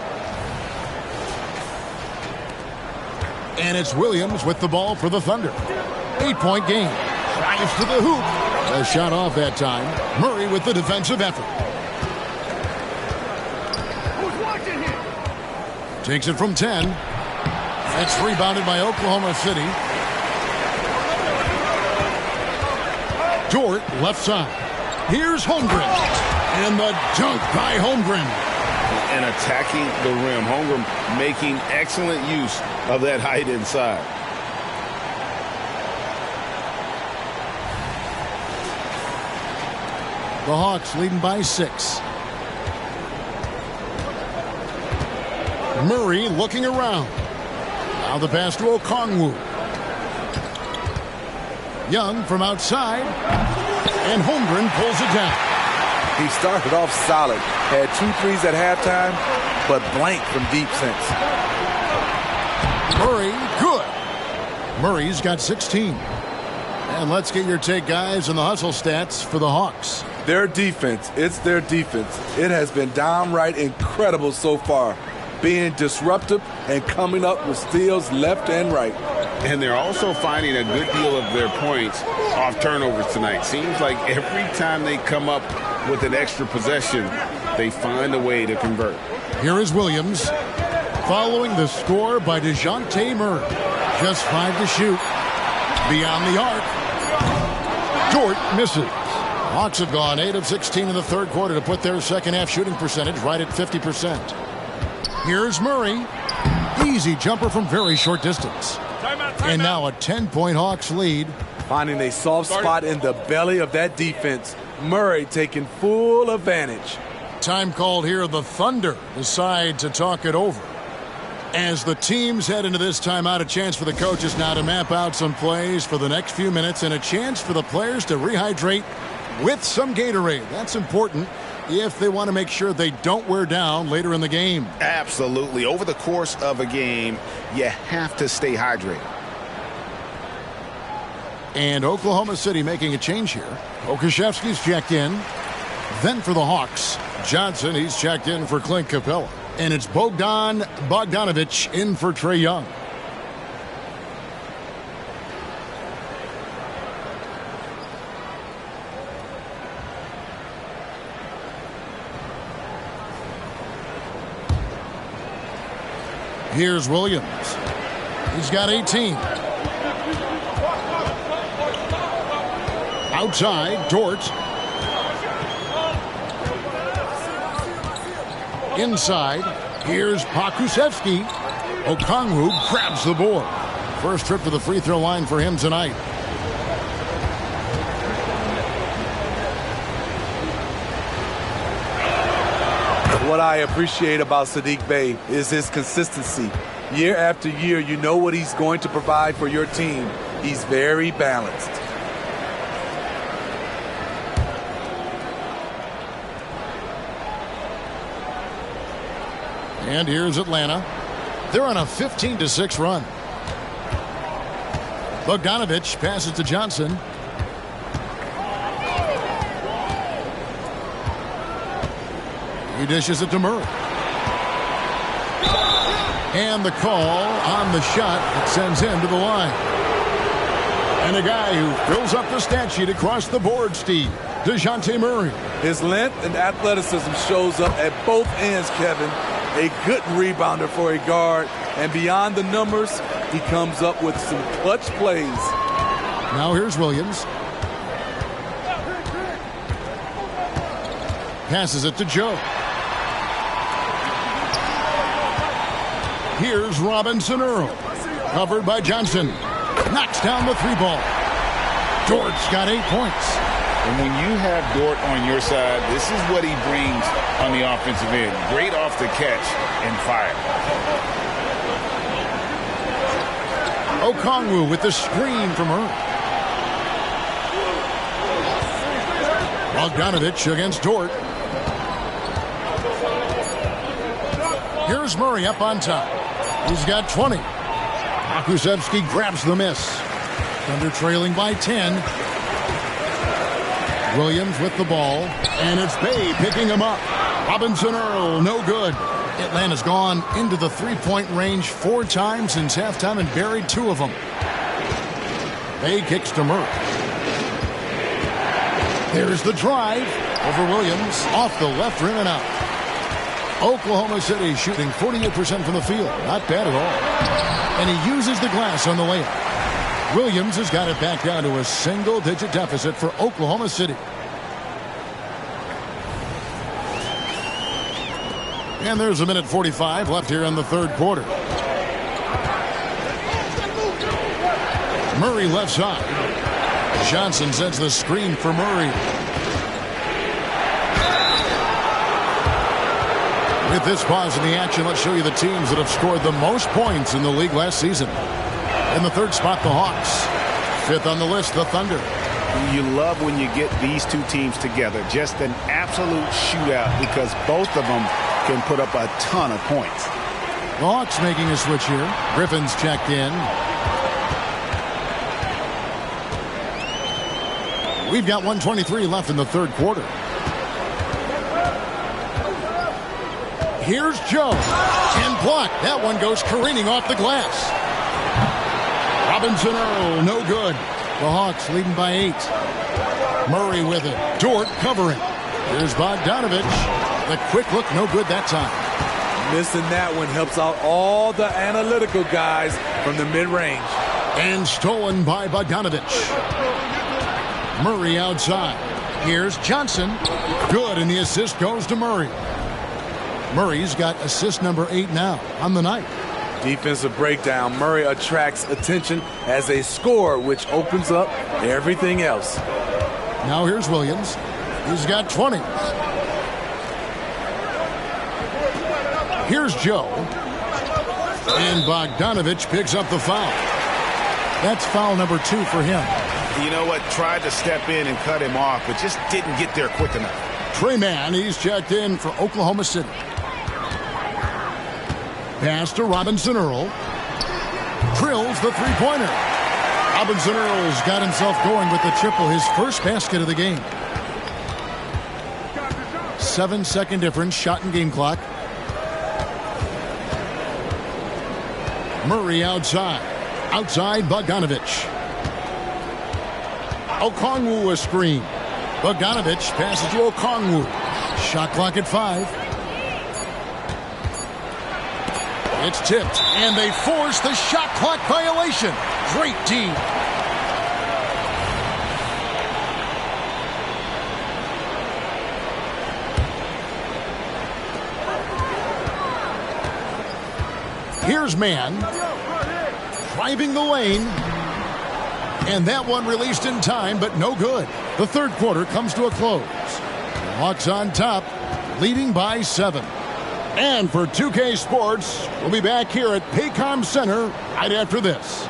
And it's Williams with the ball for the Thunder. 8-point game. Drives to the hoop. A shot off that time. Murray with the defensive effort. Takes it from 10. That's rebounded by Oklahoma City. Dort, left side. Here's Holmgren. And the dunk by Holmgren. And attacking the rim. Holmgren making excellent use of that height inside. The Hawks leading by 6. Murray looking around. Now the pass to Okongwu. Young from outside. And Holmgren pulls it down. He started off solid. Had 2 threes at halftime, but blank from deep since. Murray, good. Murray's got 16. And let's get your take, guys, on the hustle stats for the Hawks. Their defense, it's their defense. It has been downright incredible so far. Being disruptive and coming up with steals left and right. And they're also finding a good deal of their points off turnovers tonight. Seems like every time they come up with an extra possession, they find a way to convert. Here is Williams following the score by DeJounte Murray. Just 5 to shoot. Beyond the arc. Dort misses. Hawks have gone 8 of 16 in the third quarter to put their second half shooting percentage right at 50%. Here's Murray. Easy jumper from very short distance. And now a 10-point Hawks lead. Finding a soft spot in the belly of that defense. Murray taking full advantage. Time called here. The Thunder decide to talk it over. As the teams head into this timeout, a chance for the coaches now to map out some plays for the next few minutes and a chance for the players to rehydrate with some Gatorade. That's important if they want to make sure they don't wear down later in the game. Absolutely. Over the course of a game, you have to stay hydrated. And Oklahoma City making a change here. Okashevsky's checked in. Then for the Hawks, Johnson, he's checked in for Clint Capella. And it's Bogdan Bogdanovic in for Trae Young. Here's Williams. He's got 18. Outside, Dort. Inside, here's Pokusevski. Okongwu grabs the board. First trip to the free throw line for him tonight. What I appreciate about Saddiq Bey is his consistency. Year after year, you know what he's going to provide for your team. He's very balanced. And here's Atlanta. They're on a 15-6 run. Bogdanovic passes to Johnson. He dishes it to Murray. And the call on the shot that sends him to the line. And a guy who fills up the stat sheet across the board, Steve, DeJounte Murray. His length and athleticism shows up at both ends, Kevin. A good rebounder for a guard. And beyond the numbers, he comes up with some clutch plays. Now here's Williams. Passes it to Joe. Here's Robinson Earl. Covered by Johnson. Knocks down the three ball. Dort's got 8 points. And when you have Dort on your side, this is what he brings on the offensive end. Great off the catch and fire. Okongwu with the screen from Earl. Bogdanovic against Dort. Here's Murray up on top. He's got 20. Pokusevski grabs the miss. Thunder trailing by 10. Williams with the ball, and it's Bey picking him up. Robinson Earl, no good. Atlanta's gone into the three-point range 4 times since halftime and buried 2 of them. Bey kicks to Murray. There's the drive over Williams, off the left rim and out. Oklahoma City shooting 48% from the field. Not bad at all. And he uses the glass on the layup. Williams has got it back down to a single-digit deficit for Oklahoma City. And there's a minute 45 left here in the third quarter. Murray left side. Johnson sends the screen for Murray. With this pause in the action, let's show you the teams that have scored the most points in the league last season. In the third spot, the Hawks. 5th on the list, the Thunder. You love when you get these two teams together. Just an absolute shootout because both of them can put up a ton of points. The Hawks making a switch here. Griffin's checked in. We've got 1:23 left in the third quarter. Here's Joe. And blocked. That one goes careening off the glass. Robinson Earl, no good. The Hawks leading by 8. Murray with it. Dort covering. Here's Bogdanovic. The quick look, no good that time. Missing that one helps out all the analytical guys from the mid-range. And stolen by Bogdanovic. Murray outside. Here's Johnson. Good, and the assist goes to Murray. Murray's got assist number 8 now on the night. Defensive breakdown. Murray attracts attention as a scorer, which opens up everything else. Now here's Williams. He's got 20. Here's Joe. And Bogdanovich picks up the foul. That's foul number 2 for him. You know what? Tried to step in and cut him off, but just didn't get there quick enough. Trey Mann, he's checked in for Oklahoma City. Pass to Robinson Earl. Drills the three-pointer. Robinson Earl's got himself going with the triple, his first basket of the game. 7-second difference, shot and game clock. Murray outside. Outside Bogdanovich. Okongwu a screen. Bogdanovich passes to Okongwu. Shot clock at 5. It's tipped, and they force the shot clock violation. Great D. Here's Mann. Driving the lane. And that one released in time, but no good. The third quarter comes to a close. The Hawks on top, leading by 7. And for 2K Sports, we'll be back here at Paycom Center right after this.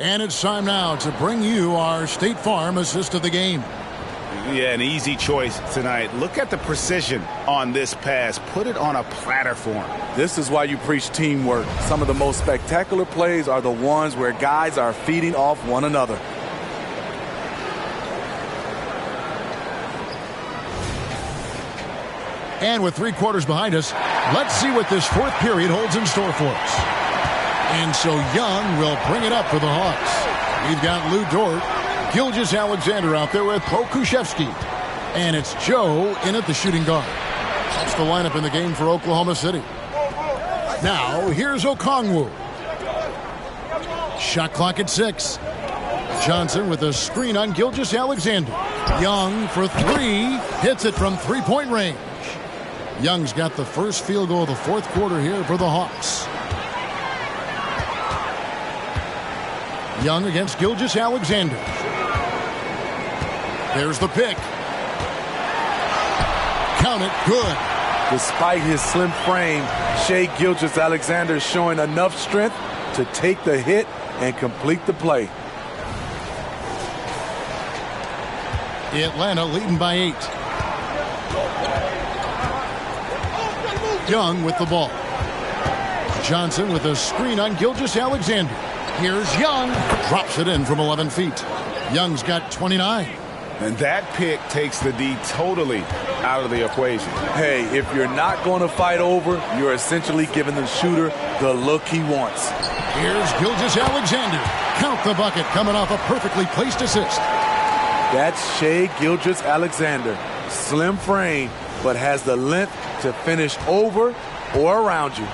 And it's time now to bring you our State Farm assist of the game. Yeah, an easy choice tonight. Look at the precision on this pass. Put it on a platter for him. This is why you preach teamwork. Some of the most spectacular plays are the ones where guys are feeding off one another. And with 3 quarters behind us, let's see what this fourth period holds in store for us. And so Young will bring it up for the Hawks. We've got Lou Dort, Gilgeous-Alexander out there with Pokusevski. And it's Joe in at the shooting guard. That's the lineup in the game for Oklahoma City. Now, here's Okongwu. Shot clock at 6. Johnson with a screen on Gilgeous-Alexander. Young for 3. Hits it from three-point range. Young's got the first field goal of the fourth quarter here for the Hawks. Young against Gilgeous-Alexander. There's the pick. Count it, good. Despite his slim frame, Shai Gilgeous-Alexander is showing enough strength to take the hit and complete the play. Atlanta leading by 8. Young with the ball. Johnson with a screen on Gilgeous-Alexander. Here's Young. Drops it in from 11 feet. Young's got 29. And that pick takes the D totally out of the equation. Hey, if you're not going to fight over, you're essentially giving the shooter the look he wants. Here's Gilgeous-Alexander. Count the bucket coming off a perfectly placed assist. That's Shai Gilgeous-Alexander. Slim frame, but has the length to finish over or around you.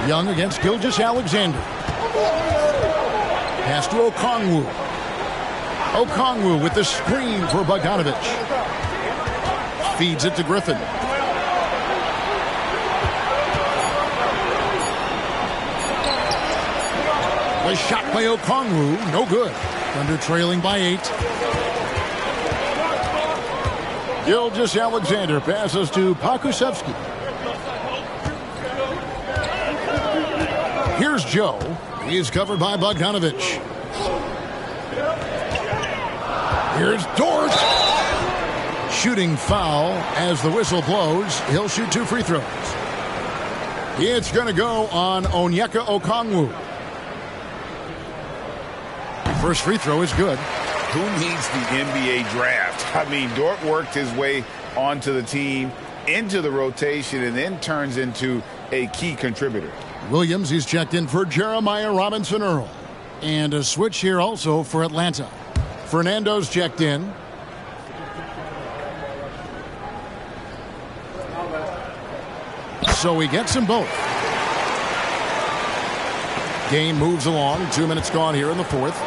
Young against Gilgeous-Alexander. Pass to Okongwu. Okongwu with the screen for Bogdanovich. Feeds it to Griffin. The shot by Okongwu, no good. Thunder trailing by 8. Gilgeous-Alexander passes to Pokusevski. Here's Joe. He's covered by Bogdanovich. Here's Dort. Shooting foul as the whistle blows. He'll shoot 2 free throws. It's going to go on Onyeka Okongwu. First free throw is good. Who needs the NBA draft? I mean, Dort worked his way onto the team, into the rotation, and then turns into a key contributor. Williams, he's checked in for Jeremiah Robinson Earl. And a switch here also for Atlanta. Fernando's checked in. so he gets them both. Game moves along. 2 minutes gone here in the fourth.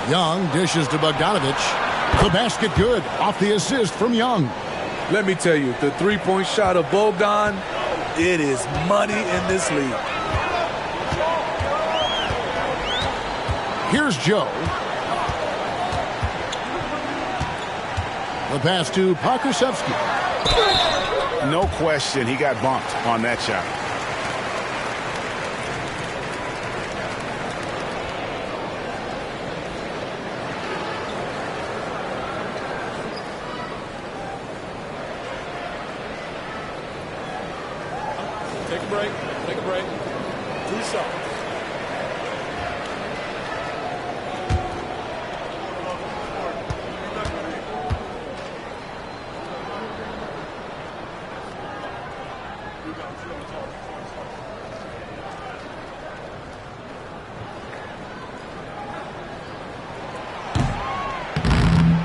Young dishes to Bogdanovich. The basket good off the assist from Young. Let me tell you, the three-point shot of Bogdan, it is money in this league. Here's Joe. The pass to Pokusevski. No question, he got bumped on that shot. Take a break. Take a break. 2 shots.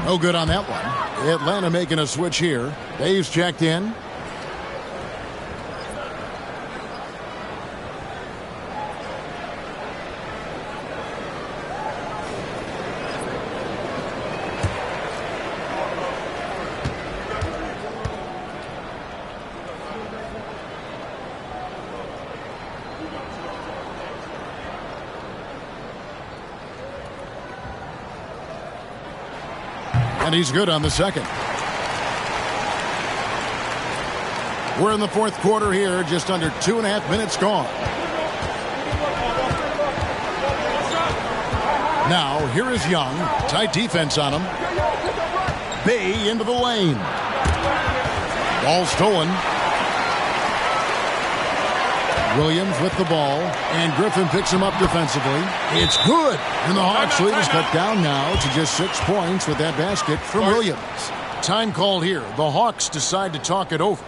No good on that one. Atlanta making a switch here. Dave's checked in. And he's good on the second. We're in the fourth quarter here, just under 2.5 minutes gone. Now, here is Young. Tight defense on him. Bay into the lane. Ball stolen. Williams with the ball, and Griffin picks him up defensively. It's good, and the Hawks lead is cut down now to just 6 points with that basket from Williams. Time called here. The Hawks decide to talk it over.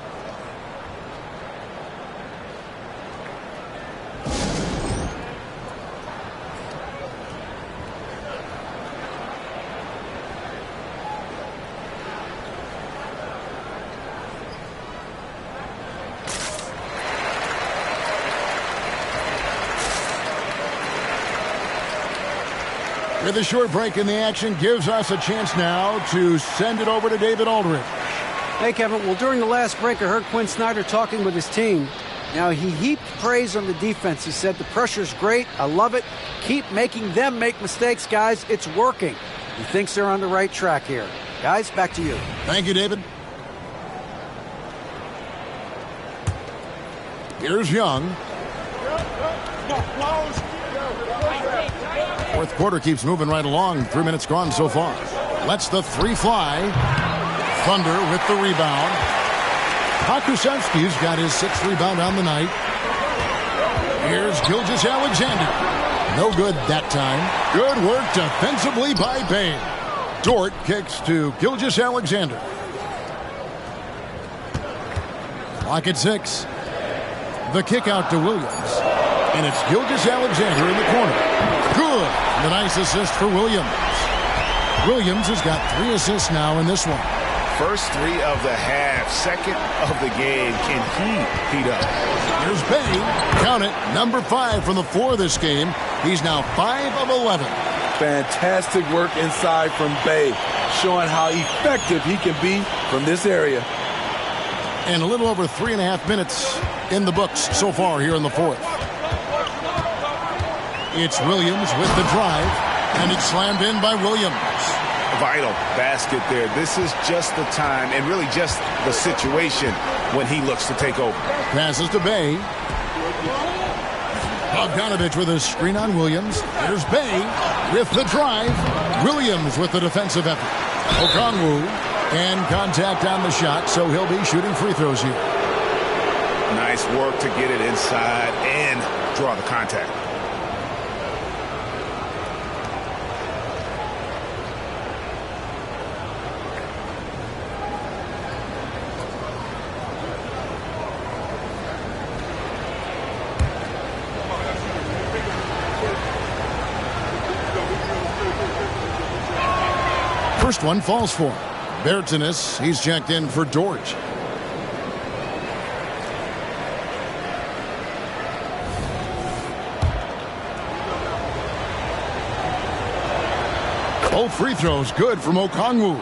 With a short break in the action, gives us a chance now to send it over to David Aldridge. Hey, Kevin. Well, during the last break, I heard Quinn Snyder talking with his team. Now, he heaped praise on the defense. He said, the pressure's great. I love it. Keep making them make mistakes, guys. It's working. He thinks they're on the right track here. Guys, back to you. Thank you, David. Here's Young. Fourth quarter keeps moving right along. 3 minutes gone so far. Lets the three fly. Thunder with the rebound. Pokusevski's got his 6th rebound on the night. Here's Gilgeous-Alexander. No good that time. Good work defensively by Bay. Dort kicks to Gilgeous-Alexander. Clock at 6. The kick out to Williams. And it's Gilgeous-Alexander in the corner. Good. The nice assist for Williams. Williams has got 3 assists now in this one. First 3 of the half, second of the game. Can he heat up? Here's Bay. Count it. Number 5 from the floor this game. He's now 5 of 11. Fantastic work inside from Bay, showing how effective he can be from this area. And a little over 3.5 minutes in the books so far here in the fourth. It's Williams with the drive, and it's slammed in by Williams. Vital basket there. This is just the time, and really just the situation when he looks to take over. Passes to Bay. Bogdanovich with a screen on Williams. There's Bay with the drive. Williams with the defensive effort. Okongwu, and contact on the shot, so he'll be shooting free throws here. Nice work to get it inside and draw the contact. First one falls for him. Bertanis, he's checked in for Dort. Both free throws good from Okongwu.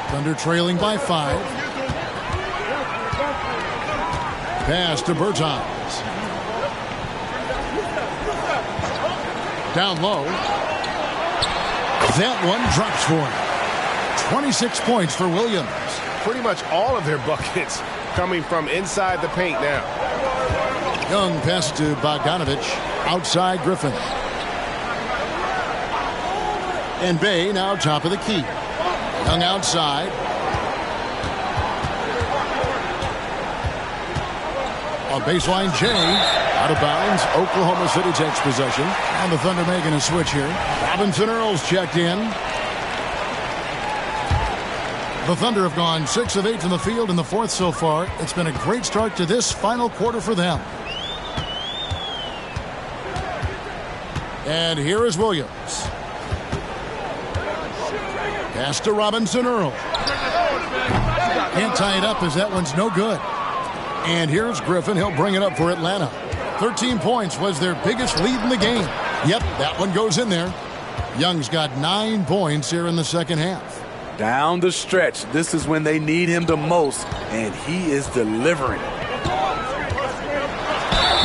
Thunder trailing by 5. Pass to Bertans. Down low. That one drops for him. 26 points for Williams. Pretty much all of their buckets coming from inside the paint now. Young pass to Bogdanovich. Outside Griffin. And Bay now top of the key. Young outside. A baseline J. Out of bounds. Oklahoma City takes possession. And the Thunder making a switch here. Robinson Earls checked in. The Thunder have gone 6 of 8 from the field in the fourth so far. It's been a great start to this final quarter for them. And here is Williams. Pass to Robinson Earl. Can't tie it up as that one's no good. And here's Griffin. He'll bring it up for Atlanta. 13 points was their biggest lead in the game. Yep, that one goes in there. Young's got 9 points here in the second half. Down the stretch, this is when they need him the most, and he is delivering.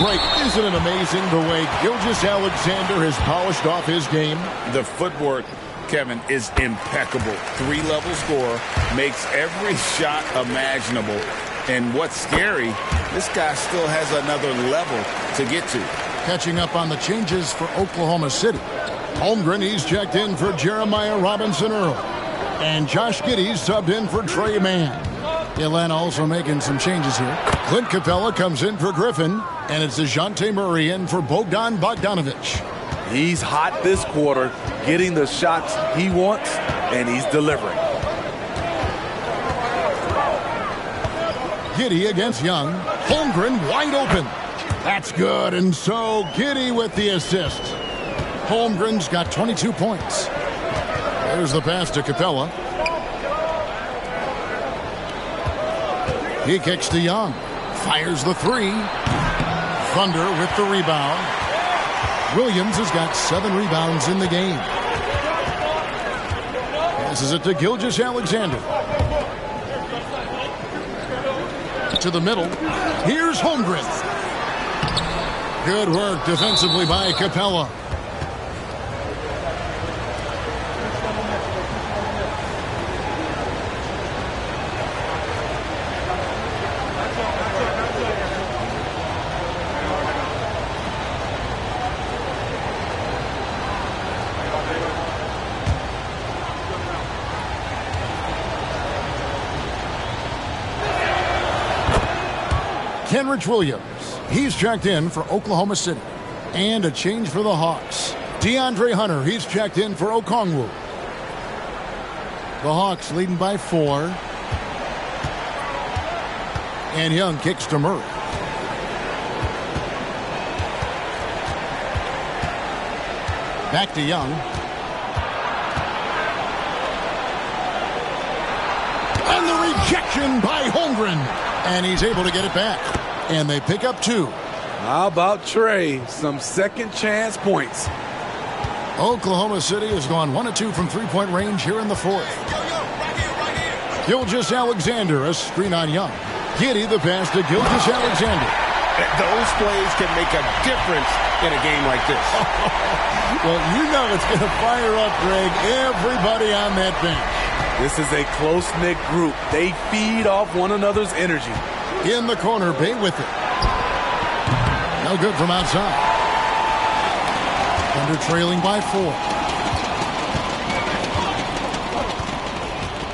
Right, isn't it amazing the way Gilgeous-Alexander has polished off his game? The footwork, Kevin, is impeccable. 3-level scorer, makes every shot imaginable. And what's scary, this guy still has another level to get to. Catching up on the changes for Oklahoma City. Holmgren, he's checked in for Jeremiah Robinson Earl. And Josh Giddey's subbed in for Trey Mann. Atlanta also making some changes here. Clint Capella comes in for Griffin. And it's DeJounte Murray in for Bogdan Bogdanovich. He's hot this quarter, getting the shots he wants, and he's delivering. Giddey against Young. Holmgren wide open. That's good. And so Giddey with the assist. Holmgren's got 22 points. There's the pass to Capella. He kicks to Young. Fires the 3. Thunder with the rebound. Williams has got 7 rebounds in the game. Passes it to Gilgeous-Alexander. To the middle. Here's Holmgren. Good work defensively by Capella. Kenrich Williams, he's checked in for Oklahoma City. And a change for the Hawks. DeAndre Hunter, he's checked in for Okongwu. The Hawks leading by 4. And Young kicks to Murray. Back to Young. And the rejection by Holmgren. And he's able to get it back. And they pick up 2. How about Trey? Some second chance points. Oklahoma City has gone 1 of 2 from three-point range here in the fourth. Gilgeous-Alexander, a screen on Young. Giddey the pass to Gilgeous-Alexander. Those plays can make a difference in a game like this. Well, you know it's going to fire up, Greg, everybody on that bench. This is a close-knit group. They feed off one another's energy. In the corner, Bay with it. No good from outside. Thunder trailing by 4.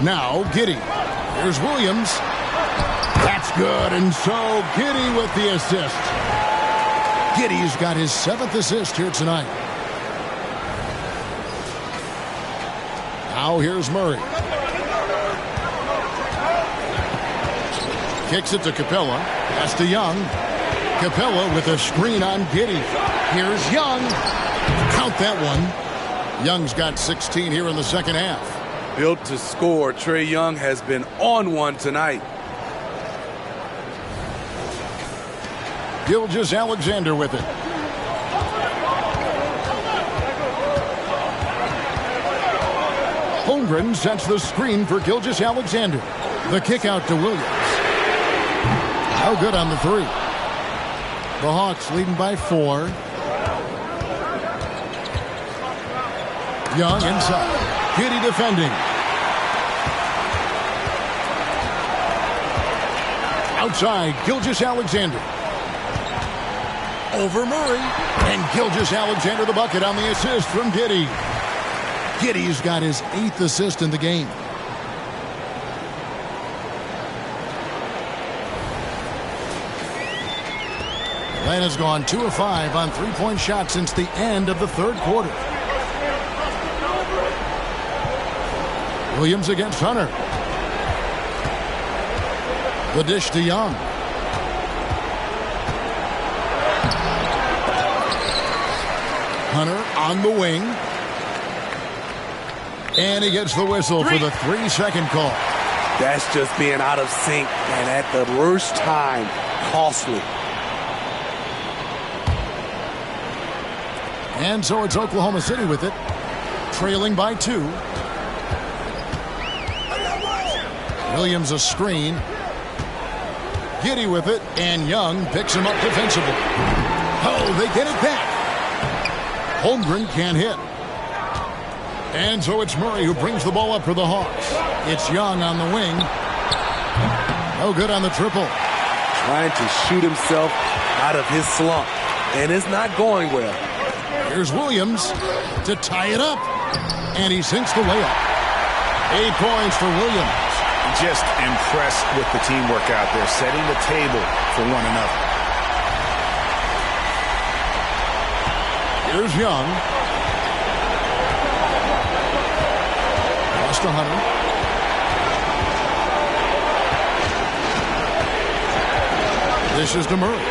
Now Giddey. Here's Williams. That's good. And so Giddey with the assist. Giddey's got his 7th assist here tonight. Now here's Murray. Kicks it to Capella. Pass to Young. Capella with a screen on Giddey. Here's Young. Count that one. Young's got 16 here in the second half. Built to score, Trae Young has been on one tonight. Gilgeous-Alexander with it. Holmgren sets the screen for Gilgeous-Alexander. The kick out to Williams. No good on the three. The Hawks leading by 4. Young inside. Giddey defending. Outside, Gilgeous-Alexander. Over Murray. And Gilgeous-Alexander the bucket on the assist from Giddey. Giddey's got his 8th assist in the game. Atlanta's gone 2 of 5 on three-point shots since the end of the third quarter. Williams against Hunter. The dish to Young. Hunter on the wing. And he gets the whistle for the 3-second call. That's just being out of sync and at the worst time, costly. And so it's Oklahoma City with it, trailing by 2. Williams a screen. Giddey with it, and Young picks him up defensively. Oh, they get it back. Holmgren can't hit. And so it's Murray who brings the ball up for the Hawks. It's Young on the wing. No good on the triple. Trying to shoot himself out of his slump, and it's not going well. Here's Williams to tie it up. And he sinks the layup. 8 points for Williams. Just impressed with the teamwork out there, setting the table for one another. Here's Young. Lost to Hunter. This is to Murray.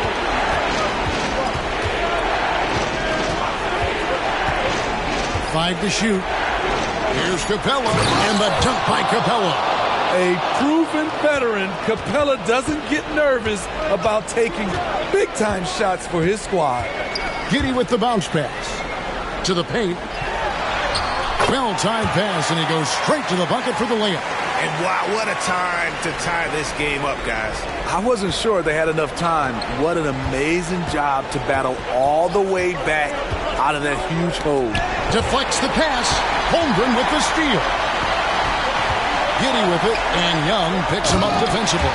Five to shoot. Here's Capella, and the dunk by Capella. A proven veteran, Capella doesn't get nervous about taking big-time shots for his squad. Giddey with the bounce pass. To the paint. Well-timed pass, and he goes straight to the bucket for the layup. And wow, what a time to tie this game up, guys. I wasn't sure they had enough time. What an amazing job to battle all the way back out of that huge hole. Deflects the pass. Holmgren with the steal. Giddey with it, and Young picks him up defensively.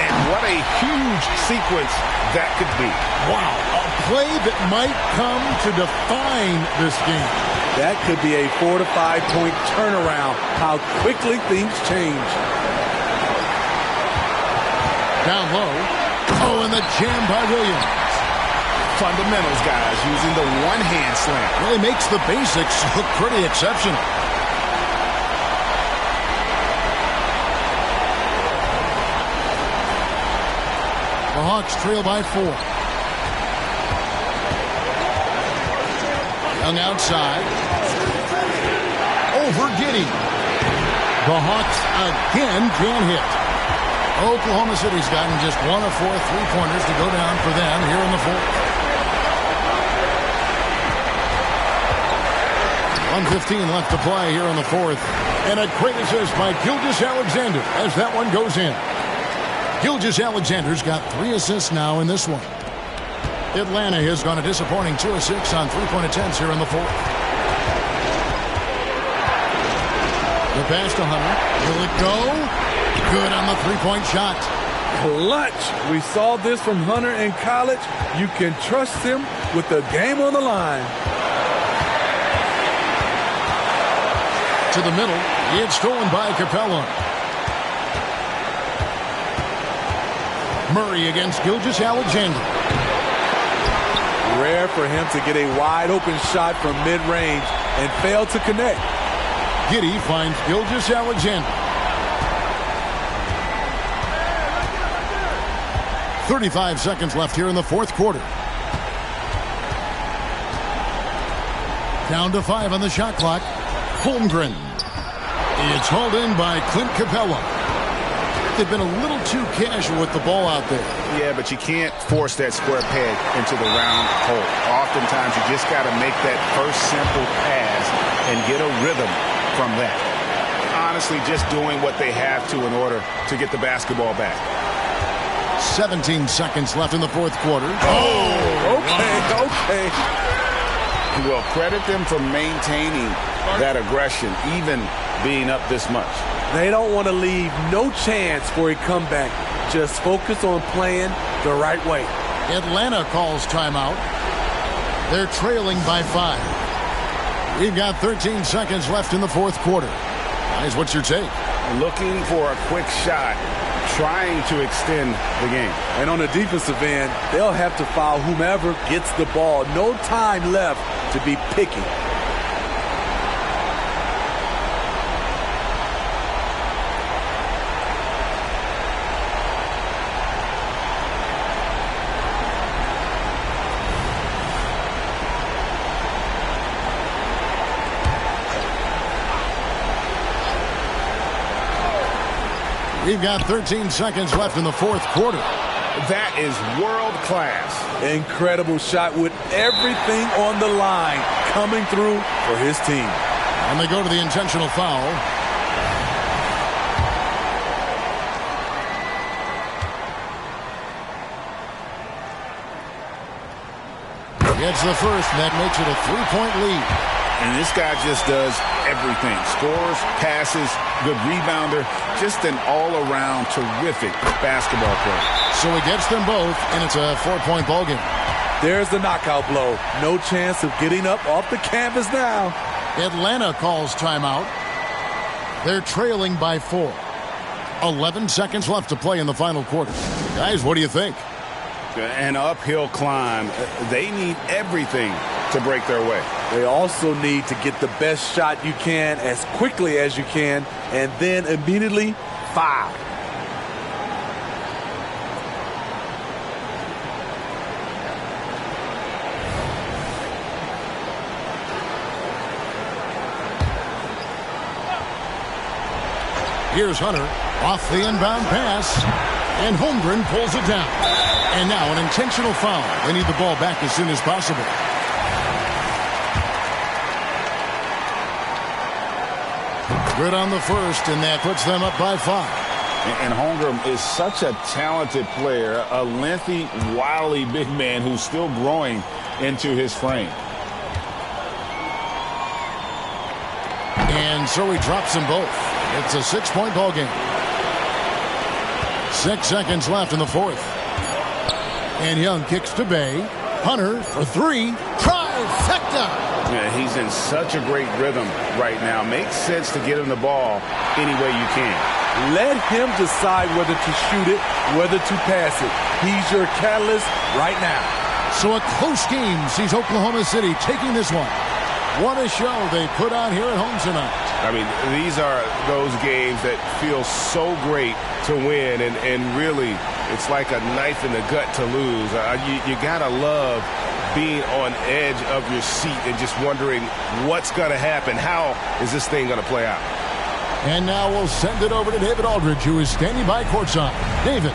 And what a huge sequence that could be. Wow, a play that might come to define this game. That could be a 4 to 5 point turnaround. How quickly things change. Down low. Oh, and the jam by Williams. Fundamentals, guys, using the one-hand slam. Really makes the basics look pretty exceptional. The Hawks trail by 4. Young outside. Over Giddey. The Hawks again can't hit. Oklahoma City's gotten just 1 of 4 3-pointers to go down for them here in the fourth. 1:15 left to play here in the fourth. And a great assist by Gilgeous-Alexander as that one goes in. Gilgeous-Alexander's got 3 assists now in this one. Atlanta has gone a disappointing 2 of 6 on 3-point attempts here in the fourth. The pass to Hunter. Will it go? Good on the 3-point shot. Clutch. We saw this from Hunter in college. You can trust him with the game on the line. To the middle. It's stolen by Capella. Murray against Gilgeous-Alexander. Rare for him to get a wide-open shot from mid-range and fail to connect. Giddey finds Gilgeous-Alexander. 35 seconds left here in the fourth quarter. Down to 5 on the shot clock. Holmgren. It's hauled in by Clint Capella. They've been a little too casual with the ball out there. Yeah, but you can't force that square peg into the round hole. Oftentimes, you just got to make that first simple pass and get a rhythm from that. Honestly, just doing what they have to in order to get the basketball back. 17 seconds left in the fourth quarter. Okay. Well, credit them for maintaining that aggression, even being up this much. They don't want to leave no chance for a comeback. Just focus on playing the right way. Atlanta calls timeout. They're trailing by 5. We've got 13 seconds left in the fourth quarter. Guys, what's your take? Looking for a quick shot, trying to extend the game. And on the defensive end, they'll have to foul whomever gets the ball. No time left to be picky. We've got 13 seconds left in the fourth quarter. That is world class. Incredible shot with everything on the line coming through for his team. And they go to the intentional foul. Gets the first, and that makes it a 3-point lead. And this guy just does everything. Scores, passes, good rebounder. Just an all-around terrific basketball player. So he gets them both, and it's a 4-point ball game. There's the knockout blow. No chance of getting up off the canvas now. Atlanta calls timeout. They're trailing by 4. 11 seconds left to play in the final quarter. Guys, what do you think? An uphill climb. They need everything to break their way. They also need to get the best shot you can as quickly as you can and then immediately foul. Here's Hunter off the inbound pass, and Holmgren pulls it down. And now an intentional foul. They need the ball back as soon as possible. Good on the first, and that puts them up by 5. And Holmgren is such a talented player, a lengthy, wily big man who's still growing into his frame. And so he drops them both. It's a 6-point ball game. 6 seconds left in the fourth. And Young kicks to Bay. Hunter for 3. Trifecta! Yeah, he's in such a great rhythm right now. Makes sense to get him the ball any way you can. Let him decide whether to shoot it, whether to pass it. He's your catalyst right now. So a close game sees Oklahoma City taking this one. What a show they put on here at home tonight. I mean, these are those games that feel so great to win, and really, it's like a knife in the gut to lose. You gotta love being on edge of your seat and just wondering what's gonna happen. How is this thing gonna play out? And now we'll send it over to David Aldridge, who is standing by courtside. David.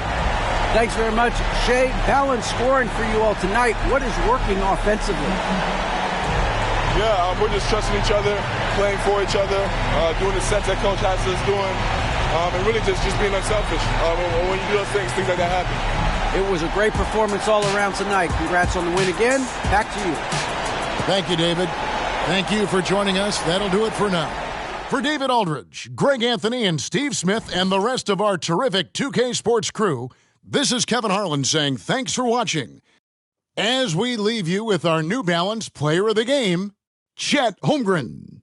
Thanks very much, Shea. Balanced scoring for you all tonight. What is working offensively? Yeah, we're just trusting each other, playing for each other, doing the sets that Coach has us doing, and really just being unselfish. When you do those things like that happen. It was a great performance all around tonight. Congrats on the win again. Back to you. Thank you, David. Thank you for joining us. That'll do it for now. For David Aldridge, Greg Anthony, and Steve Smith, and the rest of our terrific 2K Sports crew, this is Kevin Harlan saying thanks for watching. As we leave you with our New Balance Player of the Game, Chet Holmgren.